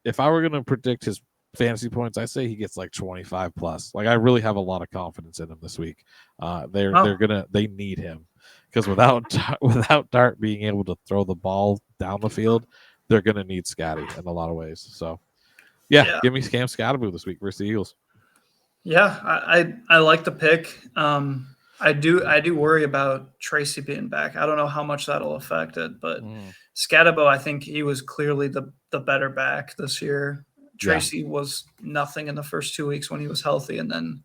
if I were going to predict his fantasy points, I say he gets like 25 plus. Like I really have a lot of confidence in him this week. They need him because without Dart being able to throw the ball down the field, they're gonna need Scatty in a lot of ways. So yeah. Give me Cam Skattebo this week versus the Eagles. Yeah, I like the pick. I do worry about Tracy being back. I don't know how much that'll affect it, but Skattebo, I think he was clearly the better back this year. Tracy was nothing in the first 2 weeks when he was healthy, and then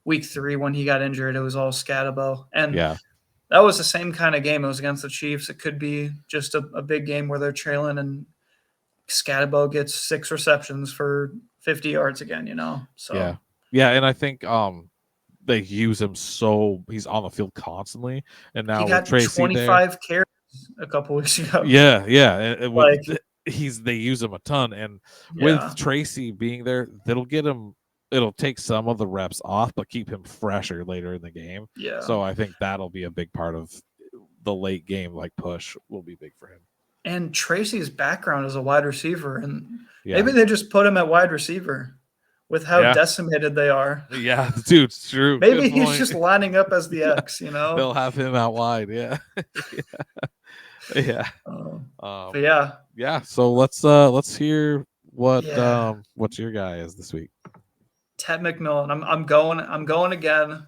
week 3 when he got injured, it was all Skattebo. And that was the same kind of game. It was against the Chiefs. It could be just a big game where they're trailing and Skattebo gets 6 receptions for 50 yards again, So yeah, and I think they use him so he's on the field constantly, and now he got with Tracy 25 carries a couple weeks ago. Yeah. They use him a ton, and with Tracy being there, it'll take some of the reps off, but keep him fresher later in the game. Yeah. So I think that'll be a big part of the late game, like push will be big for him. And Tracy's background is a wide receiver, and maybe they just put him at wide receiver with how decimated they are. Yeah, dude, it's true. Maybe he's just lining up as the X, They'll have him out wide, yeah. Yeah. Yeah. So let's hear what your guy is this week. Ted McMillan. I'm going again.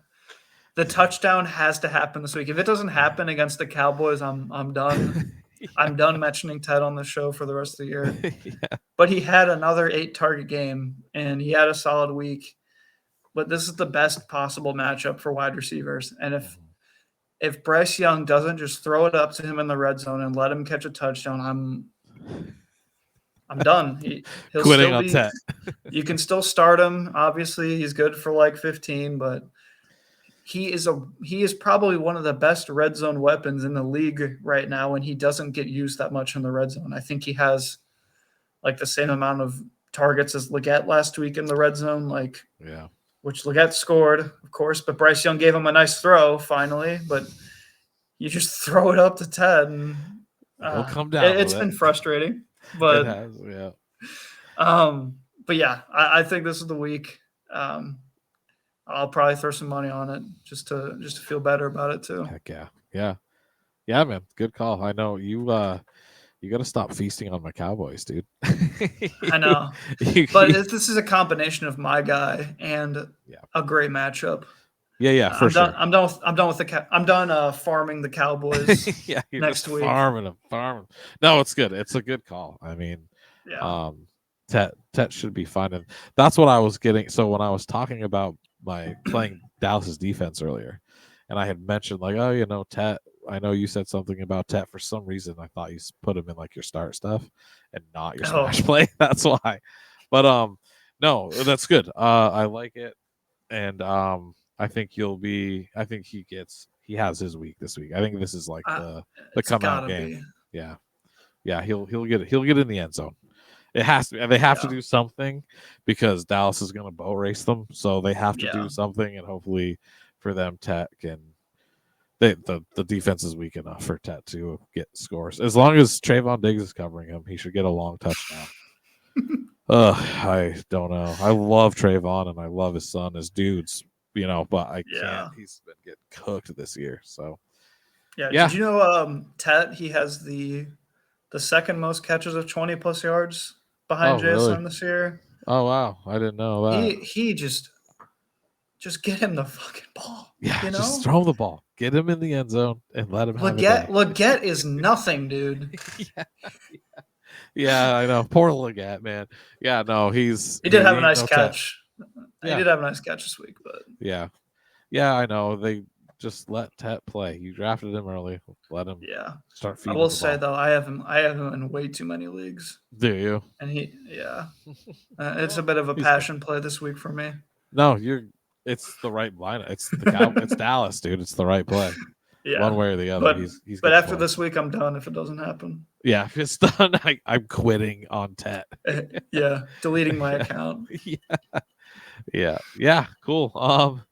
The touchdown has to happen this week. If it doesn't happen against the Cowboys, I'm done. I'm done mentioning Ted on the show for the rest of the year. But he had another 8-target game, and he had a solid week. But this is the best possible matchup for wide receivers. And if Bryce Young doesn't just throw it up to him in the red zone and let him catch a touchdown, I'm done. He'll quitting on Ted. You can still start him. Obviously, he's good for like 15, but he is probably one of the best red zone weapons in the league right now, and he doesn't get used that much in the red zone. I think he has like the same amount of targets as Leggett last week in the red zone, which Leggett scored, of course, but Bryce Young gave him a nice throw finally. But you just throw it up to Ted, and he'll come down. It's been frustrating, but it has, yeah. But yeah, I think this is the week. I'll probably throw some money on it just to feel better about it too. Heck yeah, man. Good call. I know you got to stop feasting on my Cowboys, dude. I know, but this is a combination of my guy and a great matchup. Yeah, for sure. I'm done with farming the Cowboys. Next week. Farming them. No, it's good. It's a good call. I mean, Tet should be fine, and that's what I was getting. So when I was talking about my playing Dallas's defense earlier, and I had mentioned like, oh, Tet. I know you said something about Tet for some reason. I thought you put him in like your start stuff and not your smash play. That's why. But no, that's good. I like it, and I think he has his week this week. I think this is like the come out game. Yeah, he'll get in the end zone. It has to. They have to do something because Dallas is going to boat race them, so they have to do something, and hopefully for them, Tet can. The defense is weak enough for Tet to get scores. As long as Trayvon Diggs is covering him, he should get a long touchdown. I don't know. I love Trayvon and I love his son as dudes, but I can't. He's been getting cooked this year. So yeah. Did you know Tet? He has the second most catches of 20+ yards behind Jason this year. Oh wow, I didn't know that. He just get him the fucking ball. Yeah, just throw the ball. Get him in the end zone and let him have it. Leggett is nothing, dude. Yeah, I know. Poor Leggett, man. Yeah, no, he did have a nice catch. He did have a nice catch this week, but yeah, I know. They just let Tet play. You drafted him early. Let him start feeding. I will say though, I have him in way too many leagues. Do you? And it's a bit of a passion play this week for me. No, it's the right line. It's it's Dallas, dude. It's the right play. Yeah. One way or the other. But after this week, I'm done if it doesn't happen. Yeah, if it's done, I'm quitting on Tet. Deleting my account. Yeah. Cool.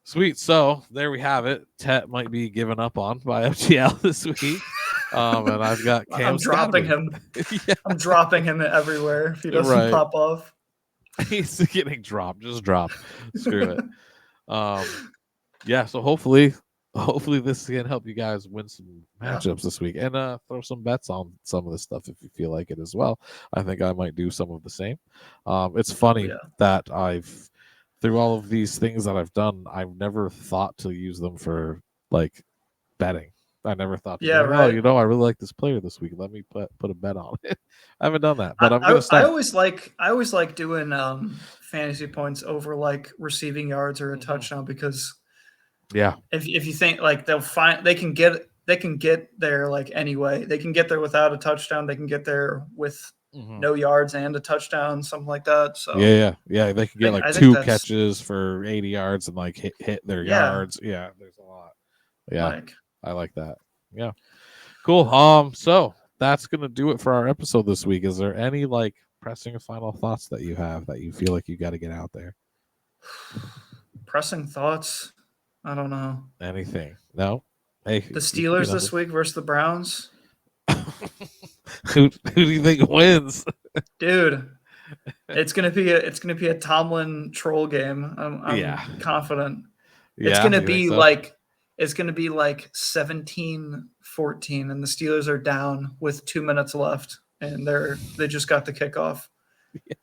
Sweet. So there we have it. Tet might be given up on by FTL this week. And I've got Cam I'm dropping Skattebo. him. Yeah, I'm dropping him everywhere if he doesn't right. pop off. He's getting dropped. Just drop. Screw it. Yeah, so hopefully this can help you guys win some matchups this week, and throw some bets on some of this stuff if you feel like it as well. I think I might do some of the same. It's funny that through all of these things that I've done, I've never thought to use them for like betting. I never thought to I really like this player this week. Let me put a bet on it. I haven't done that, but I'm gonna start. I always like doing fantasy points over like receiving yards or a touchdown, because if you think like they can get there like anyway. They can get there without a touchdown. They can get there with no yards and a touchdown, something like that. So yeah. They can get like 2 catches for 80 yards and like hit their yards. Yeah, there's a lot. Yeah, I like that. Yeah, cool. So that's gonna do it for our episode this week. Is there any like pressing final thoughts that you have that you feel like you got to get out there? Pressing thoughts? I don't know. Anything? No. Hey, the Steelers this week versus the Browns. Who do you think wins, dude? It's gonna be a Tomlin troll game. I'm confident. It's gonna be like 17-14, and the Steelers are down with 2 minutes left, and they just got the kickoff. Yeah.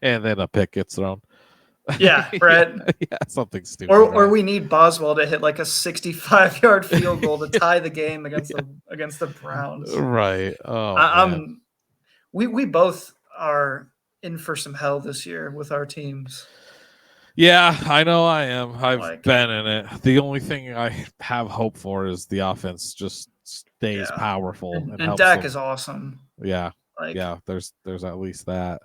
And then a pick gets thrown. Yeah, right. Yeah, something stupid. Or we need Boswell to hit like a 65-yard field goal to tie the game against the Browns. Right. Oh, we both are in for some hell this year with our teams. Yeah, I know I am. I've been in it. The only thing I have hope for is the offense just stays powerful. And Dak is awesome. Yeah. There's at least that.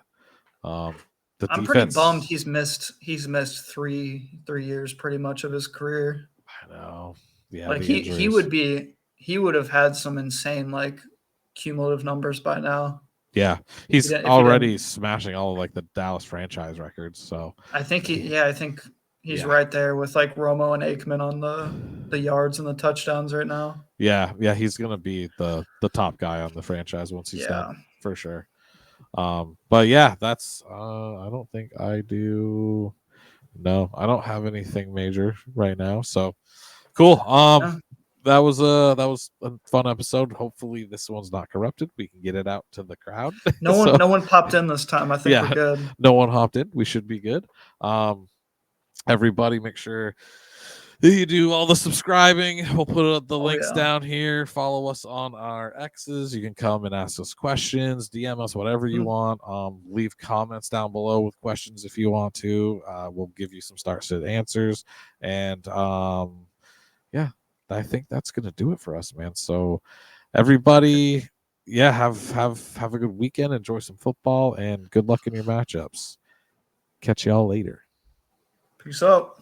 I'm pretty bummed he's missed 3 years pretty much of his career. I know. Yeah. Like he would have had some insane like cumulative numbers by now. Yeah. He's already smashing all of like the Dallas franchise records. So I think he's right there with like Romo and Aikman on the yards and the touchdowns right now. Yeah, he's gonna be the top guy on the franchise once he's done for sure. But yeah, that's I don't think I do. No, I don't have anything major right now. So cool. That was a fun episode. Hopefully this one's not corrupted. We can get it out to the crowd. No one popped in this time. I think we're good. No one hopped in. We should be good. Everybody make sure you do all the subscribing. We'll put the links down here. Follow us on our X's. You can come and ask us questions, DM us, whatever you want. Leave comments down below with questions if you want to. We'll give you some start-sit answers. And I think that's gonna do it for us, man. So everybody, have a good weekend. Enjoy some football and good luck in your matchups. Catch y'all later. Peace out.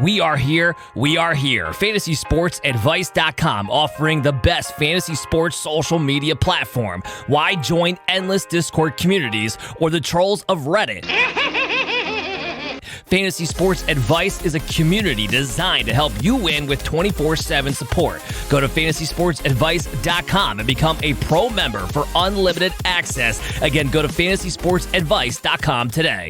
We are here. FantasySportsAdvice.com, offering the best fantasy sports social media platform. Why join endless Discord communities or the trolls of Reddit? Fantasy Sports Advice is a community designed to help you win with 24/7 support. Go to FantasySportsAdvice.com and become a pro member for unlimited access. Again, go to FantasySportsAdvice.com today.